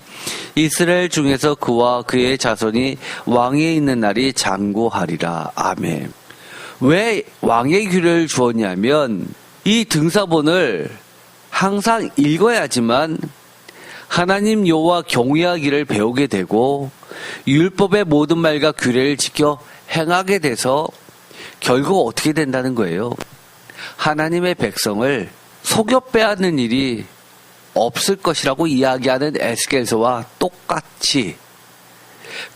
이스라엘 중에서 그와 그의 자손이 왕위에 있는 날이 장구하리라. 아멘. 왜 왕의 규례를 주었냐면 이 등사본을 항상 읽어야지만 하나님 여호와 경외하기를 배우게 되고 율법의 모든 말과 규례를 지켜 행하게 돼서 결국 어떻게 된다는 거예요? 하나님의 백성을 속여 빼앗는 일이 없을 것이라고 이야기하는 에스겔서와 똑같이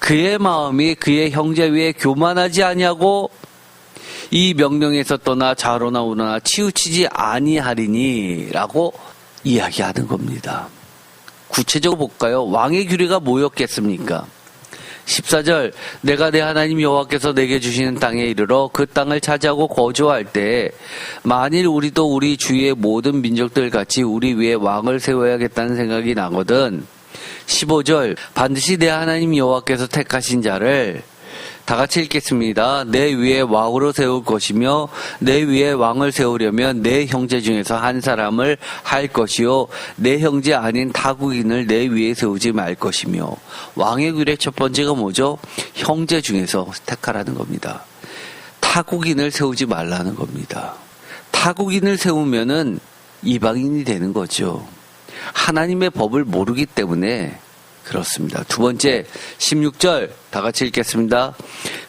그의 마음이 그의 형제 위에 교만하지 아니하고 이 명령에서 떠나 좌로나 우로나 치우치지 아니하리니 라고 이야기하는 겁니다. 구체적으로 볼까요? 왕의 규례가 뭐였겠습니까? 14절 내가 내 하나님 여호와께서 내게 주시는 땅에 이르러 그 땅을 차지하고 거주할 때 만일 우리도 우리 주위의 모든 민족들 같이 우리 위에 왕을 세워야겠다는 생각이 나거든. 15절 반드시 내 하나님 여호와께서 택하신 자를 다 같이 읽겠습니다. 내 위에 왕으로 세울 것이며 내 위에 왕을 세우려면 내 형제 중에서 한 사람을 할 것이요 내 형제 아닌 타국인을 내 위에 세우지 말 것이며. 왕의 규례 첫 번째가 뭐죠? 형제 중에서 택하라는 겁니다. 타국인을 세우지 말라는 겁니다. 타국인을 세우면은 이방인이 되는 거죠. 하나님의 법을 모르기 때문에 그렇습니다. 두 번째 16절 다 같이 읽겠습니다.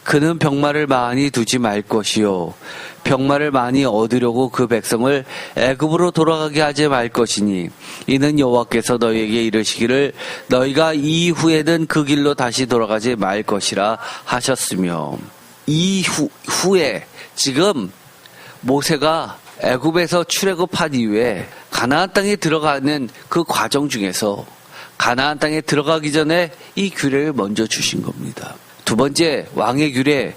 그는 병마를 많이 두지 말 것이요 병마를 많이 얻으려고 그 백성을 애굽으로 돌아가게 하지 말 것이니 이는 여호와께서 너희에게 이르시기를 너희가 이후에는 그 길로 다시 돌아가지 말 것이라 하셨으며. 이후에 지금 모세가 애굽에서 출애굽한 이후에 가나안 땅에 들어가는 그 과정 중에서 가나안 땅에 들어가기 전에 이 규례를 먼저 주신 겁니다. 두 번째 왕의 규례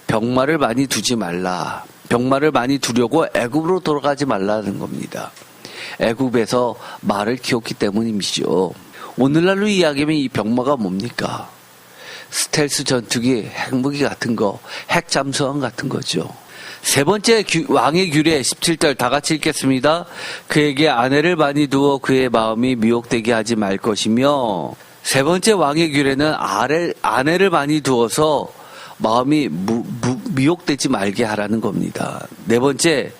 병마를 많이 두지 말라. 병마를 많이 두려고 애굽으로 돌아가지 말라는 겁니다. 애굽에서 말을 키웠기 때문이죠. 오늘날로 이야기하면 이 병마가 뭡니까? 스텔스 전투기, 핵무기 같은 거, 핵잠수함 같은 거죠. 세 번째 왕의 규례 17절 다 같이 읽겠습니다. 그에게 아내를 많이 두어 그의 마음이 미혹되게 하지 말 것이며. 세 번째 왕의 규례는 아내를 많이 두어서 마음이 미혹되지 말게 하라는 겁니다. 네 번째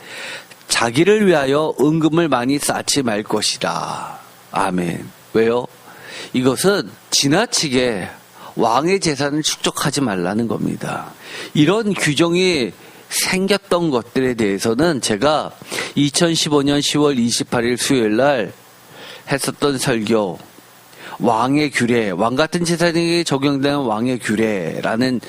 자기를 위하여 은금을 많이 쌓지 말 것이다. 아멘. 왜요? 이것은 지나치게 왕의 재산을 축적하지 말라는 겁니다. 이런 규정이 생겼던 것들에 대해서는 제가 2015년 10월 28일 수요일 날 했었던 설교 왕의 규례, 왕 같은 제사장에게 적용되는 왕의 규례라는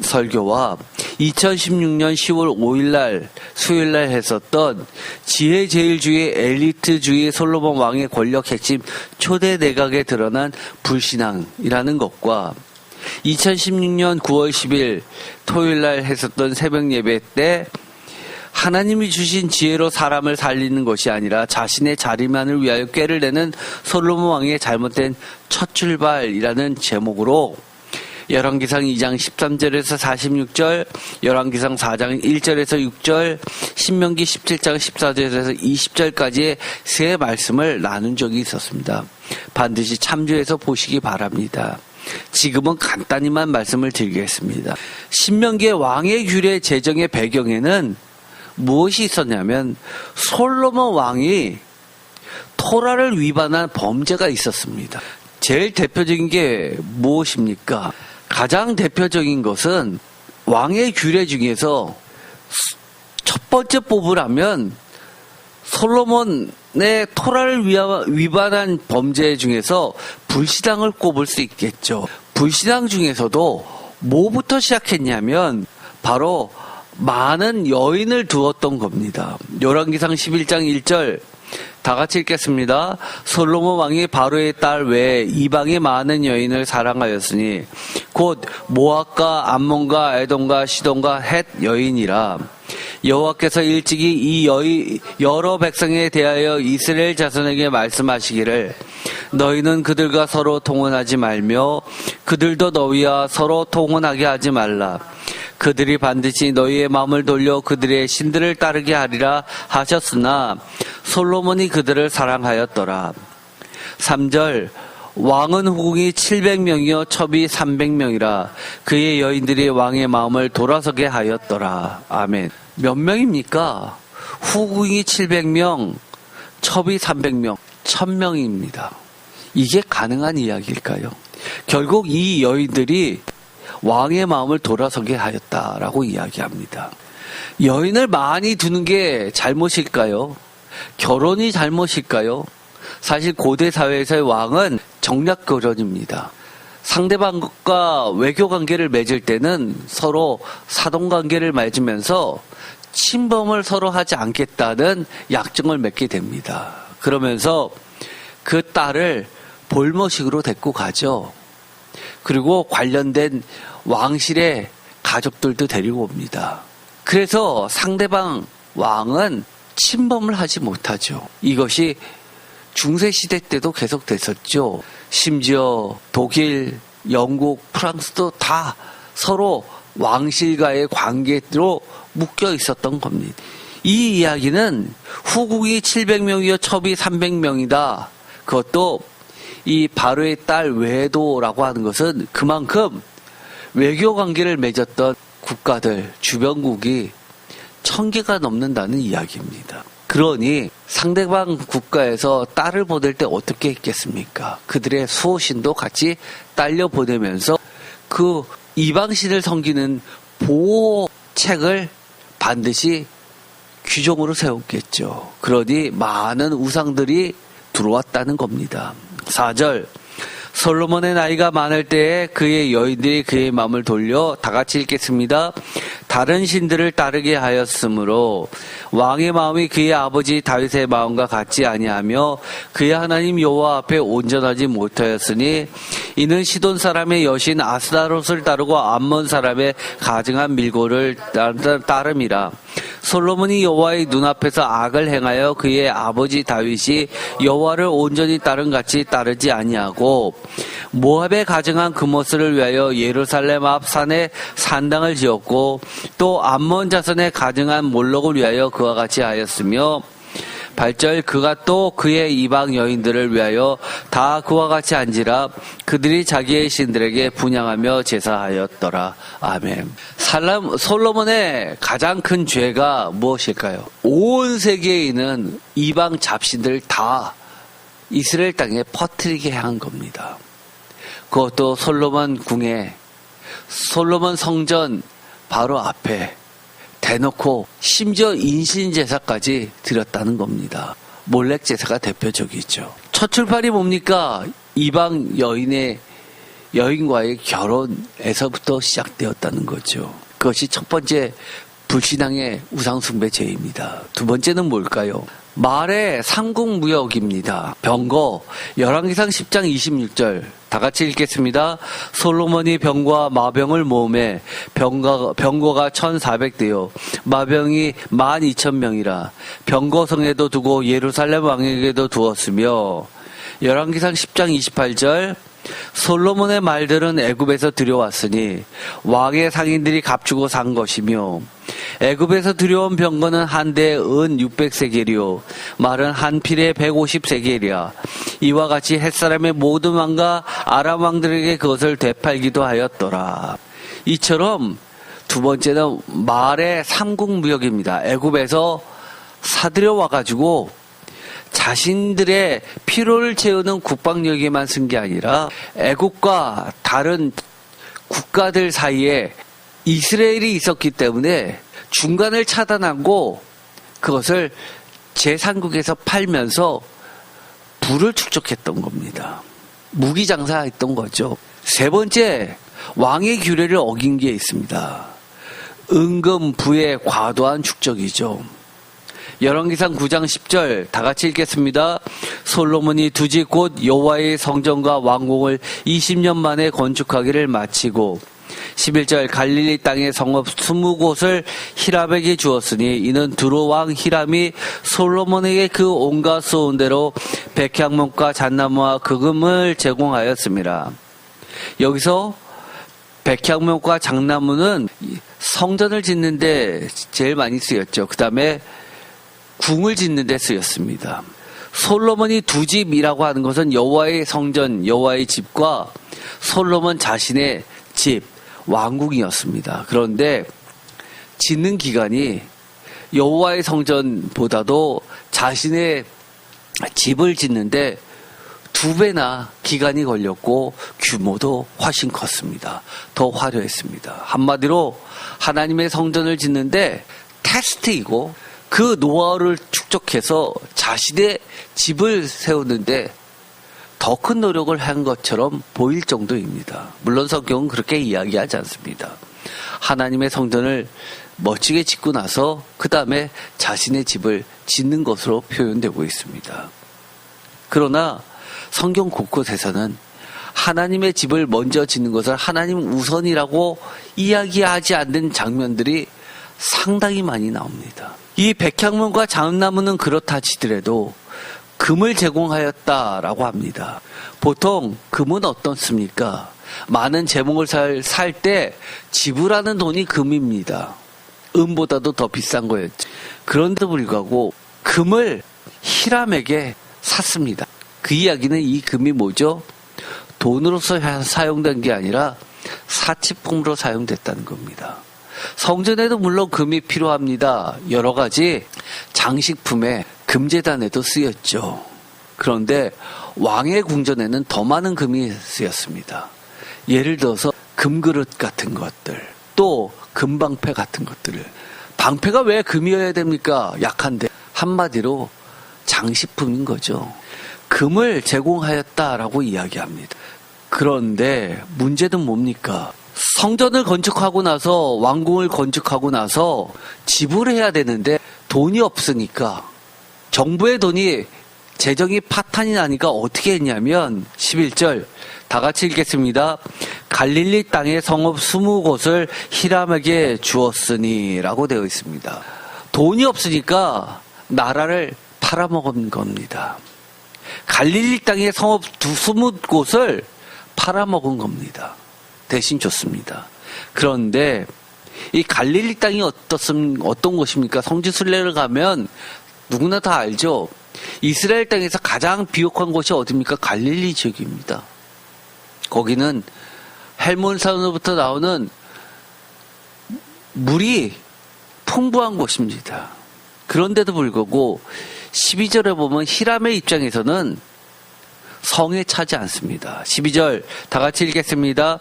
설교와 2016년 10월 5일 날 수요일 날 했었던 지혜제일주의 엘리트주의 솔로몬 왕의 권력 핵심 초대 내각에 드러난 불신앙이라는 것과 2016년 9월 10일 토요일 날 했었던 새벽 예배 때 하나님이 주신 지혜로 사람을 살리는 것이 아니라 자신의 자리만을 위하여 꾀를 내는 솔로몬 왕의 잘못된 첫 출발이라는 제목으로 열왕기상 2장 13절에서 46절, 열왕기상 4장 1절에서 6절, 신명기 17장 14절에서 20절까지의 세 말씀을 나눈 적이 있었습니다. 반드시 참조해서 보시기 바랍니다. 지금은 간단히만 말씀을 드리겠습니다. 신명기의 왕의 규례 제정의 배경에는 무엇이 있었냐면 솔로몬 왕이 토라를 위반한 범죄가 있었습니다. 제일 대표적인 게 무엇입니까? 가장 대표적인 것은 왕의 규례 중에서 첫 번째 뽑으라면 솔로몬의 토라를 위반한 범죄 중에서 불신앙을 꼽을 수 있겠죠. 불신앙 중에서도 뭐부터 시작했냐면 바로 많은 여인을 두었던 겁니다. 열왕기상 11장 1절 다 같이 읽겠습니다. 솔로몬 왕이 바로의 딸 외에 이방의 많은 여인을 사랑하였으니 곧 모압과 암몬과 에돔과 시돈과 헷 여인이라. 여호와께서 일찍이 이 여러 백성에 대하여 이스라엘 자손에게 말씀하시기를 너희는 그들과 서로 통혼하지 말며 그들도 너희와 서로 통혼하게 하지 말라. 그들이 반드시 너희의 마음을 돌려 그들의 신들을 따르게 하리라 하셨으나 솔로몬이 그들을 사랑하였더라. 3절 왕은 후궁이 700명이요 첩이 300명이라 그의 여인들이 왕의 마음을 돌아서게 하였더라. 아멘. 몇 명입니까? 후궁이 700명, 첩이 300명, 1000명입니다. 이게 가능한 이야기일까요? 결국 이 여인들이 왕의 마음을 돌아서게 하였다라고 이야기합니다. 여인을 많이 두는 게 잘못일까요? 결혼이 잘못일까요? 사실 고대 사회에서의 왕은 정략 결혼입니다. 상대방과 외교 관계를 맺을 때는 서로 사돈 관계를 맺으면서 침범을 서로 하지 않겠다는 약정을 맺게 됩니다. 그러면서 그 딸을 볼모식으로 데리고 가죠. 그리고 관련된 왕실의 가족들도 데리고 옵니다. 그래서 상대방 왕은 침범을 하지 못하죠. 이것이 중세시대 때도 계속 됐었죠. 심지어 독일, 영국, 프랑스도 다 서로 왕실과의 관계로 묶여 있었던 겁니다. 이 이야기는 후궁이 700명이요 첩이 300명이다. 그것도 이 바로의 딸 외도라고 하는 것은 그만큼 외교 관계를 맺었던 국가들, 주변국이 1000개가 넘는다는 이야기입니다. 그러니 상대방 국가에서 딸을 보낼 때 어떻게 했겠습니까? 그들의 수호신도 같이 딸려 보내면서 그 이방신을 섬기는 보호책을 반드시 규정으로 세웠겠죠. 그러니 많은 우상들이 들어왔다는 겁니다. 4절 솔로몬의 나이가 많을 때에 그의 여인들이 그의 마음을 돌려 다 같이 읽겠습니다. 다른 신들을 따르게 하였으므로 왕의 마음이 그의 아버지 다윗의 마음과 같지 아니하며 그의 하나님 여호와 앞에 온전하지 못하였으니 이는 시돈 사람의 여신 아스다롯을 따르고 암몬 사람의 가증한 밀고를 따름이라. 솔로몬이 여호와의 눈앞에서 악을 행하여 그의 아버지 다윗이 여호와를 온전히 따름같이 따르지 아니하고 모압에 가증한 그모스를 위하여 예루살렘 앞 산에 산당을 지었고 또 암몬 자손의 가증한 몰록을 위하여 그와 같이 하였으며 8절 그가 또 그의 이방 여인들을 위하여 다 그와 같이 한지라 그들이 자기의 신들에게 분향하며 제사하였더라. 아멘. 솔로몬의 가장 큰 죄가 무엇일까요? 온 세계에 있는 이방 잡신들을 다 이스라엘 땅에 퍼뜨리게 한 겁니다. 그것도 솔로몬 궁에 솔로몬 성전 바로 앞에 대놓고 심지어 인신제사까지 드렸다는 겁니다. 몰렉제사가 대표적이죠. 첫 출발이 뭡니까? 이방 여인과의 결혼에서부터 시작되었다는 거죠. 그것이 첫 번째 불신앙의 우상숭배 죄입니다. 두 번째는 뭘까요? 말의 삼국무역입니다. 병거, 열왕기상 10장 26절 다 같이 읽겠습니다. 솔로몬이 병과 마병을 모으매 병거가 1400대요 마병이 12,000명이라 병거성에도 두고 예루살렘 왕에게도 두었으며 열왕기상 10장 28절 솔로몬의 말들은 애굽에서 들여왔으니 왕의 상인들이 값주고 산 것이며 애굽에서 들여온 병거는 한 대에 은 600세겔이요 말은 한 필에 150세겔이야. 이와 같이 햇사람의 모든 왕과 아람 왕들에게 그것을 되팔기도 하였더라. 이처럼 두 번째는 말의 삼국무역입니다. 애굽에서 사들여 와가지고 자신들의 필요를 채우는 국방력에만 쓴 게 아니라 애국과 다른 국가들 사이에 이스라엘이 있었기 때문에 중간을 차단하고 그것을 제3국에서 팔면서 부를 축적했던 겁니다. 무기 장사했던 거죠. 세 번째, 왕의 규례를 어긴 게 있습니다. 은금 부의 과도한 축적이죠. 열왕기상 9장 10절 다 같이 읽겠습니다. 솔로몬이 두 집 곧 여호와의 성전과 왕궁을 20년 만에 건축하기를 마치고 11절 갈릴리 땅의 성읍 20곳을 히람에게 주었으니 이는 두로 왕 히람이 솔로몬에게 그 온갖 소원대로 백향목과 잣나무와 금을 제공하였습니다. 여기서 백향목과 잣나무는 성전을 짓는데 제일 많이 쓰였죠. 그 다음에 궁을 짓는 데 쓰였습니다. 솔로몬이 두 집이라고 하는 것은 여호와의 성전, 여호와의 집과 솔로몬 자신의 집, 왕궁이었습니다. 그런데 짓는 기간이 여호와의 성전보다도 자신의 집을 짓는데 2배나 기간이 걸렸고 규모도 훨씬 컸습니다. 더 화려했습니다. 한마디로 하나님의 성전을 짓는데 테스트이고 그 노하우를 축적해서 자신의 집을 세우는데 더 큰 노력을 한 것처럼 보일 정도입니다. 물론 성경은 그렇게 이야기하지 않습니다. 하나님의 성전을 멋지게 짓고 나서 그 다음에 자신의 집을 짓는 것으로 표현되고 있습니다. 그러나 성경 곳곳에서는 하나님의 집을 먼저 짓는 것을 하나님 우선이라고 이야기하지 않는 장면들이 상당히 많이 나옵니다. 이 백향문과 잣나무는 그렇다 치더라도 금을 제공하였다라고 합니다. 보통 금은 어떻습니까? 많은 제목을 살 때 지불하는 돈이 금입니다. 은보다도 더 비싼 거였죠. 그런데도 불구하고 금을 히람에게 샀습니다. 그 이야기는 이 금이 뭐죠? 돈으로서 사용된 게 아니라 사치품으로 사용됐다는 겁니다. 성전에도 물론 금이 필요합니다. 여러 가지 장식품에 금제단에도 쓰였죠. 그런데 왕의 궁전에는 더 많은 금이 쓰였습니다. 예를 들어서 금그릇 같은 것들, 또 금방패 같은 것들을. 방패가 왜 금이어야 됩니까? 약한데. 한마디로 장식품인 거죠. 금을 제공하였다라고 이야기합니다. 그런데 문제는 뭡니까? 성전을 건축하고 나서 왕궁을 건축하고 나서 지불해야 되는데 돈이 없으니까 정부의 돈이 재정이 파탄이 나니까 어떻게 했냐면 11절 다 같이 읽겠습니다. 갈릴리 땅의 성읍 20곳을 히람에게 주었으니 라고 되어 있습니다. 돈이 없으니까 나라를 팔아먹은 겁니다. 갈릴리 땅의 성읍 20곳을 팔아먹은 겁니다. 대신 줬습니다. 그런데 이 갈릴리 땅이 어떤 곳입니까? 성지순례를 가면 누구나 다 알죠. 이스라엘 땅에서 가장 비옥한 곳이 어디입니까? 갈릴리 지역입니다. 거기는 헬몬산으로부터 나오는 물이 풍부한 곳입니다. 그런데도 불구하고 12절에 보면 히람의 입장에서는 성에 차지 않습니다. 12절 다 같이 읽겠습니다.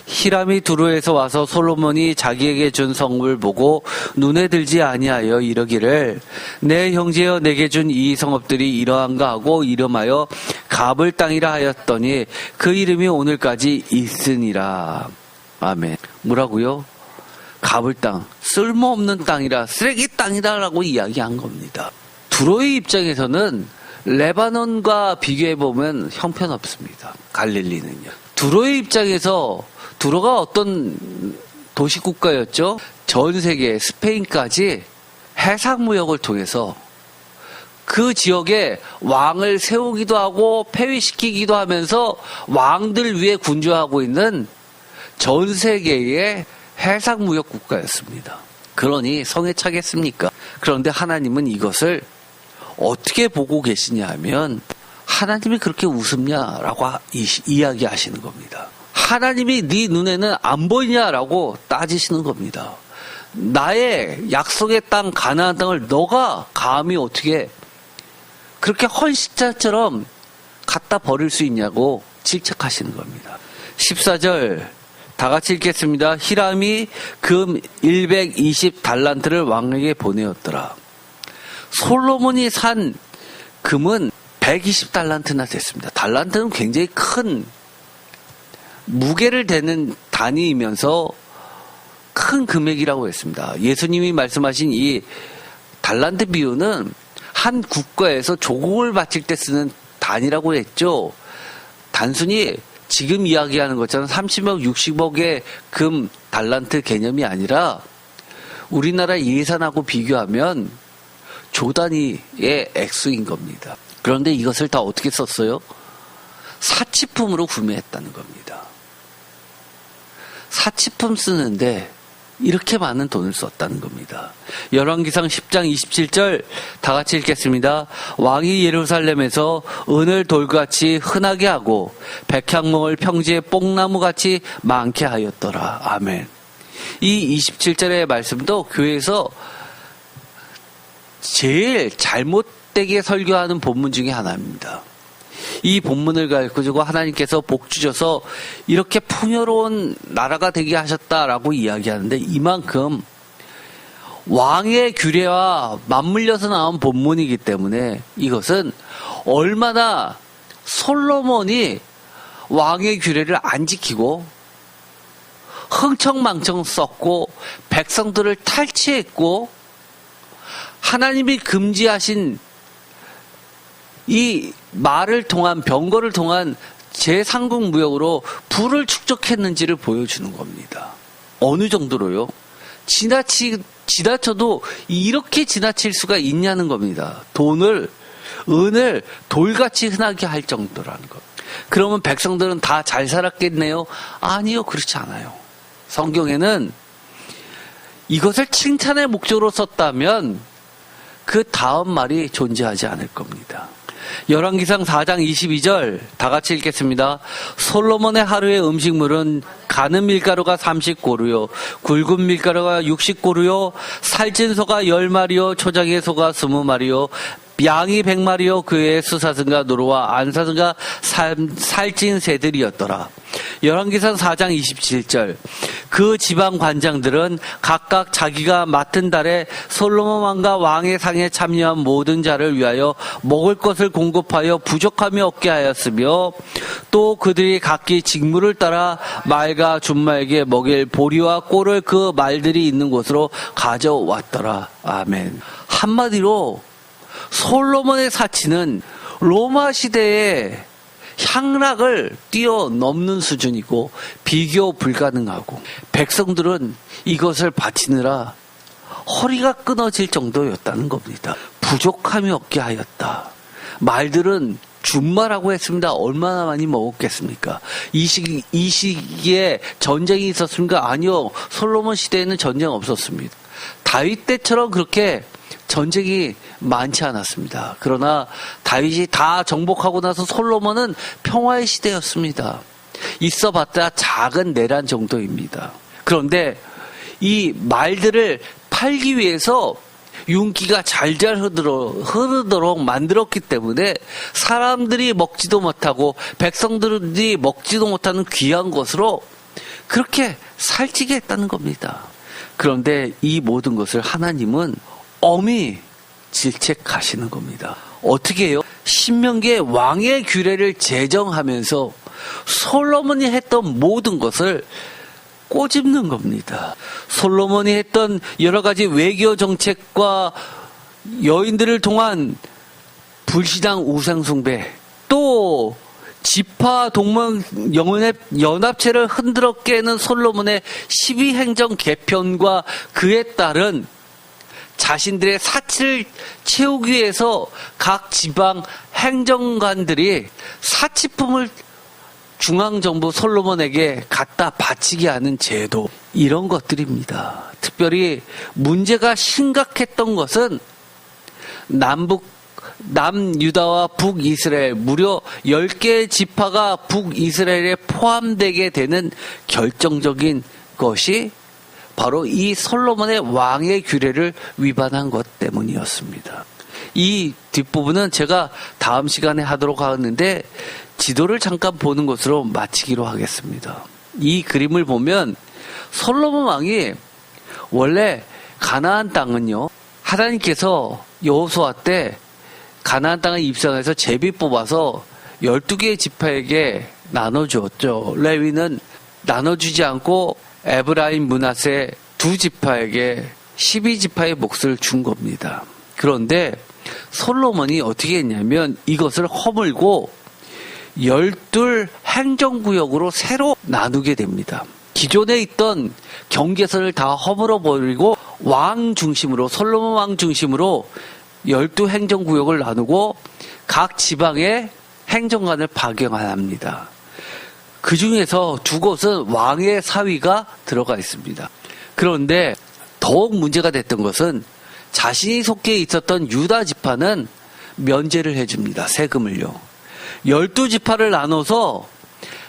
히람이 두로에서 와서 솔로몬이 자기에게 준 성읍을 보고 눈에 들지 아니하여 이르기를 내 형제여 내게 준 이 성읍들이 이러한가 하고 이름하여 갑을 땅이라 하였더니 그 이름이 오늘까지 있으니라. 아멘. 뭐라고요? 갑을 땅, 쓸모없는 땅이라, 쓰레기 땅이다라고 이야기한 겁니다. 두로의 입장에서는 레바논과 비교해보면 형편없습니다. 갈릴리는요. 두로의 입장에서 두로가 어떤 도시국가였죠? 전 세계 스페인까지 해상무역을 통해서 그 지역에 왕을 세우기도 하고 폐위시키기도 하면서 왕들 위에 군주하고 있는 전 세계의 해상무역 국가였습니다. 그러니 성에 차겠습니까? 그런데 하나님은 이것을 어떻게 보고 계시냐 하면 하나님이 그렇게 우습냐라고 이야기하시는 겁니다. 하나님이 네 눈에는 안 보이냐라고 따지시는 겁니다. 나의 약속의 땅 가나안 땅을 너가 감히 어떻게 그렇게 헌신자처럼 갖다 버릴 수 있냐고 질책하시는 겁니다. 14절 다 같이 읽겠습니다. 히람이 금 120달란트를 왕에게 보내었더라. 솔로몬이 산 금은 120달란트나 됐습니다. 달란트는 굉장히 큰 무게를 대는 단위이면서 큰 금액이라고 했습니다. 예수님이 말씀하신 이 달란트 비유는 한 국가에서 조공을 바칠 때 쓰는 단위라고 했죠. 단순히 지금 이야기하는 것처럼 30억, 60억의 금 달란트 개념이 아니라 우리나라 예산하고 비교하면 조 단위의 액수인 겁니다. 그런데 이것을 다 어떻게 썼어요? 사치품으로 구매했다는 겁니다. 사치품 쓰는데 이렇게 많은 돈을 썼다는 겁니다. 열왕기상 10장 27절 다 같이 읽겠습니다. 왕이 예루살렘에서 은을 돌같이 흔하게 하고 백향목을 평지에 뽕나무같이 많게 하였더라. 아멘. 이 27절의 말씀도 교회에서 제일 잘못되게 설교하는 본문 중에 하나입니다. 이 본문을 가지고 하나님께서 복 주셔서 이렇게 풍요로운 나라가 되게 하셨다라고 이야기하는데 이만큼 왕의 규례와 맞물려서 나온 본문이기 때문에 이것은 얼마나 솔로몬이 왕의 규례를 안 지키고 흥청망청 썼고 백성들을 탈취했고 하나님이 금지하신 이 말을 통한 병거를 통한 제3국 무역으로 부를 축적했는지를 보여주는 겁니다. 어느 정도로요? 지나쳐도 이렇게 지나칠 수가 있냐는 겁니다. 은을 돌같이 흔하게 할 정도라는 것. 그러면 백성들은 다 잘 살았겠네요? 아니요, 그렇지 않아요. 성경에는 이것을 칭찬의 목적으로 썼다면 그 다음 말이 존재하지 않을 겁니다. 열왕기상 4장 22절 다 같이 읽겠습니다. 솔로몬의 하루의 음식물은 가는 밀가루가 30고루요 굵은 밀가루가 60고루요 살찐 소가 10마리요 초장의 소가 20마리요 양이 100마리요 그의 수사슴과 노루와 안사슴과 살찐 새들이었더라. 열왕기상 4장 27절 그 지방 관장들은 각각 자기가 맡은 달에 솔로몬 왕과 왕의 상에 참여한 모든 자를 위하여 먹을 것을 공급하여 부족함이 없게 하였으며 또 그들이 각기 직무를 따라 말과 준말에게 먹일 보리와 꼴을 그 말들이 있는 곳으로 가져왔더라. 아멘. 한마디로 솔로몬의 사치는 로마 시대의 향락을 뛰어넘는 수준이고 비교 불가능하고 백성들은 이것을 바치느라 허리가 끊어질 정도였다는 겁니다. 부족함이 없게 하였다. 말들은 준말하고 했습니다. 얼마나 많이 먹었겠습니까? 이 시기에 전쟁이 있었습니까? 아니요. 솔로몬 시대에는 전쟁 없었습니다. 다윗 때처럼 그렇게 전쟁이 많지 않았습니다. 그러나 다윗이 다 정복하고 나서 솔로몬은 평화의 시대였습니다. 있어봤자 작은 내란 정도입니다. 그런데 이 말들을 팔기 위해서 윤기가 잘잘 흐르도록 만들었기 때문에 사람들이 먹지도 못하고 백성들이 먹지도 못하는 귀한 것으로 그렇게 살찌게 했다는 겁니다. 그런데 이 모든 것을 하나님은 엄히 질책하시는 겁니다. 어떻게 해요? 신명기에 왕의 규례를 제정하면서 솔로몬이 했던 모든 것을 꼬집는 겁니다. 솔로몬이 했던 여러 가지 외교 정책과 여인들을 통한 불신앙 우상 숭배, 또 지파 동맹 연합체를 흔들어 깨는 솔로몬의 12행정 개편과 그에 따른 자신들의 사치를 채우기 위해서 각 지방 행정관들이 사치품을 중앙정부 솔로몬에게 갖다 바치게 하는 제도, 이런 것들입니다. 특별히 문제가 심각했던 것은 남유다와 북이스라엘 무려 10개의 지파가 북이스라엘에 포함되게 되는 결정적인 것이 바로 이 솔로몬의 왕의 규례를 위반한 것 때문이었습니다. 이 뒷부분은 제가 다음 시간에 하도록 하는데 지도를 잠깐 보는 것으로 마치기로 하겠습니다. 이 그림을 보면 솔로몬 왕이 원래 가나안 땅은요, 하나님께서 여호수아 때 가나안 땅을 입성해서 제비 뽑아서 12개의 지파에게 나눠주었죠. 레위는 나눠주지 않고 에브라임, 므낫세, 두 지파에게 12지파의 몫을 준 겁니다. 그런데 솔로몬이 어떻게 했냐면 이것을 허물고 12 행정구역으로 새로 나누게 됩니다. 기존에 있던 경계선을 다 허물어버리고 왕 중심으로, 솔로몬 왕 중심으로 12 행정구역을 나누고 각 지방에 행정관을 파견합니다. 그 중에서 두 곳은 왕의 사위가 들어가 있습니다. 그런데 더욱 문제가 됐던 것은 자신이 속해 있었던 유다 지파는 면제를 해줍니다. 세금을요. 12지파를 나눠서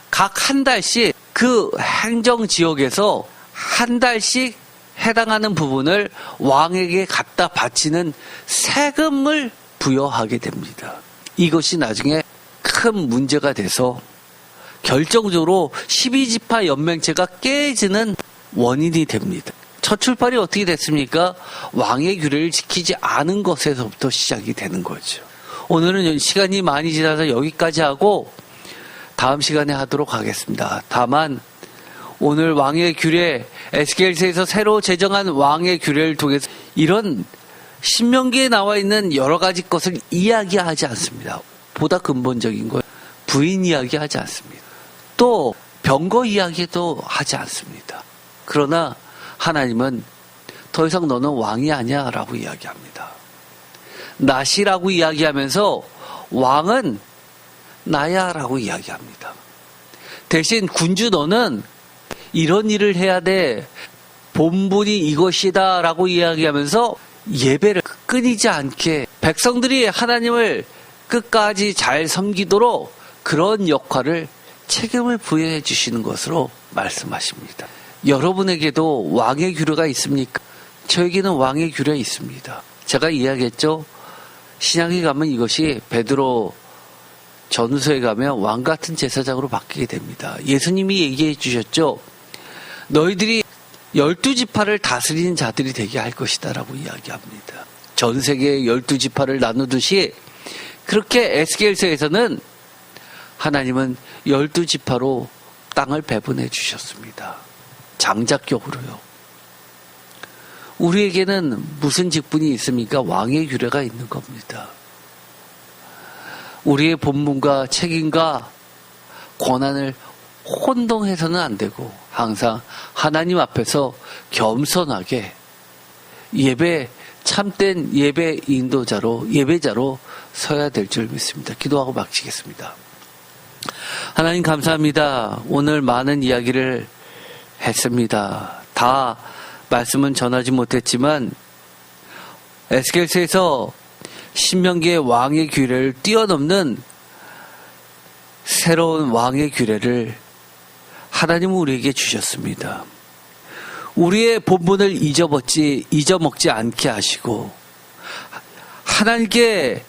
각 한 달씩 그 행정지역에서 한 달씩 해당하는 부분을 왕에게 갖다 바치는 세금을 부여하게 됩니다. 이것이 나중에 큰 문제가 돼서 결정적으로 12지파 연맹체가 깨지는 원인이 됩니다. 첫 출발이 어떻게 됐습니까? 왕의 규례를 지키지 않은 것에서부터 시작이 되는 거죠. 오늘은 시간이 많이 지나서 여기까지 하고 다음 시간에 하도록 하겠습니다. 다만 오늘 왕의 규례, 에스겔서에서 새로 제정한 왕의 규례를 통해서 이런 신명기에 나와 있는 여러 가지 것을 이야기하지 않습니다. 보다 근본적인 것, 부인 이야기하지 않습니다. 또 병거 이야기도 하지 않습니다. 그러나 하나님은 더 이상 너는 왕이 아니야 라고 이야기합니다. 나시라고 이야기하면서 왕은 나야 라고 이야기합니다. 대신 군주 너는 이런 일을 해야 돼. 본분이 이것이다 라고 이야기하면서 예배를 끊이지 않게 백성들이 하나님을 끝까지 잘 섬기도록 그런 역할을 책임을 부여해 주시는 것으로 말씀하십니다. 여러분에게도 왕의 규례가 있습니까? 저에게는 왕의 규례가 있습니다. 제가 이야기했죠. 신약에 가면 이것이 베드로 전후서에 가면 왕 같은 제사장으로 바뀌게 됩니다. 예수님이 얘기해 주셨죠. 너희들이 12지파를 다스리는 자들이 되게 할 것이다 라고 이야기합니다. 전 세계의 12지파를 나누듯이 그렇게 에스겔서에서는 하나님은 12지파로 땅을 배분해 주셨습니다. 장작격으로요. 우리에게는 무슨 직분이 있습니까? 왕의 규례가 있는 겁니다. 우리의 본분과 책임과 권한을 혼동해서는 안 되고 항상 하나님 앞에서 겸손하게 참된 예배 인도자로, 예배자로 서야 될 줄 믿습니다. 기도하고 마치겠습니다. 하나님 감사합니다. 오늘 많은 이야기를 했습니다. 다 말씀은 전하지 못했지만 에스겔서에서 신명기의 왕의 규례를 뛰어넘는 새로운 왕의 규례를 하나님은 우리에게 주셨습니다. 우리의 본분을 잊어먹지 않게 하시고 하나님께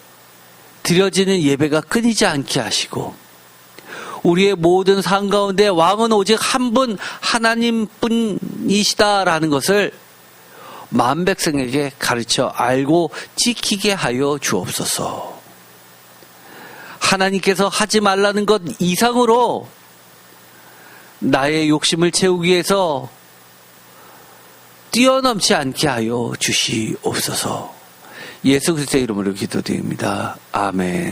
드려지는 예배가 끊이지 않게 하시고 우리의 모든 삶 가운데 왕은 오직 한 분 하나님뿐이시다라는 것을 만백성에게 가르쳐 알고 지키게 하여 주옵소서. 하나님께서 하지 말라는 것 이상으로 나의 욕심을 채우기 위해서 뛰어넘지 않게 하여 주시옵소서. 예수 그리스도의 이름으로 기도드립니다. 아멘.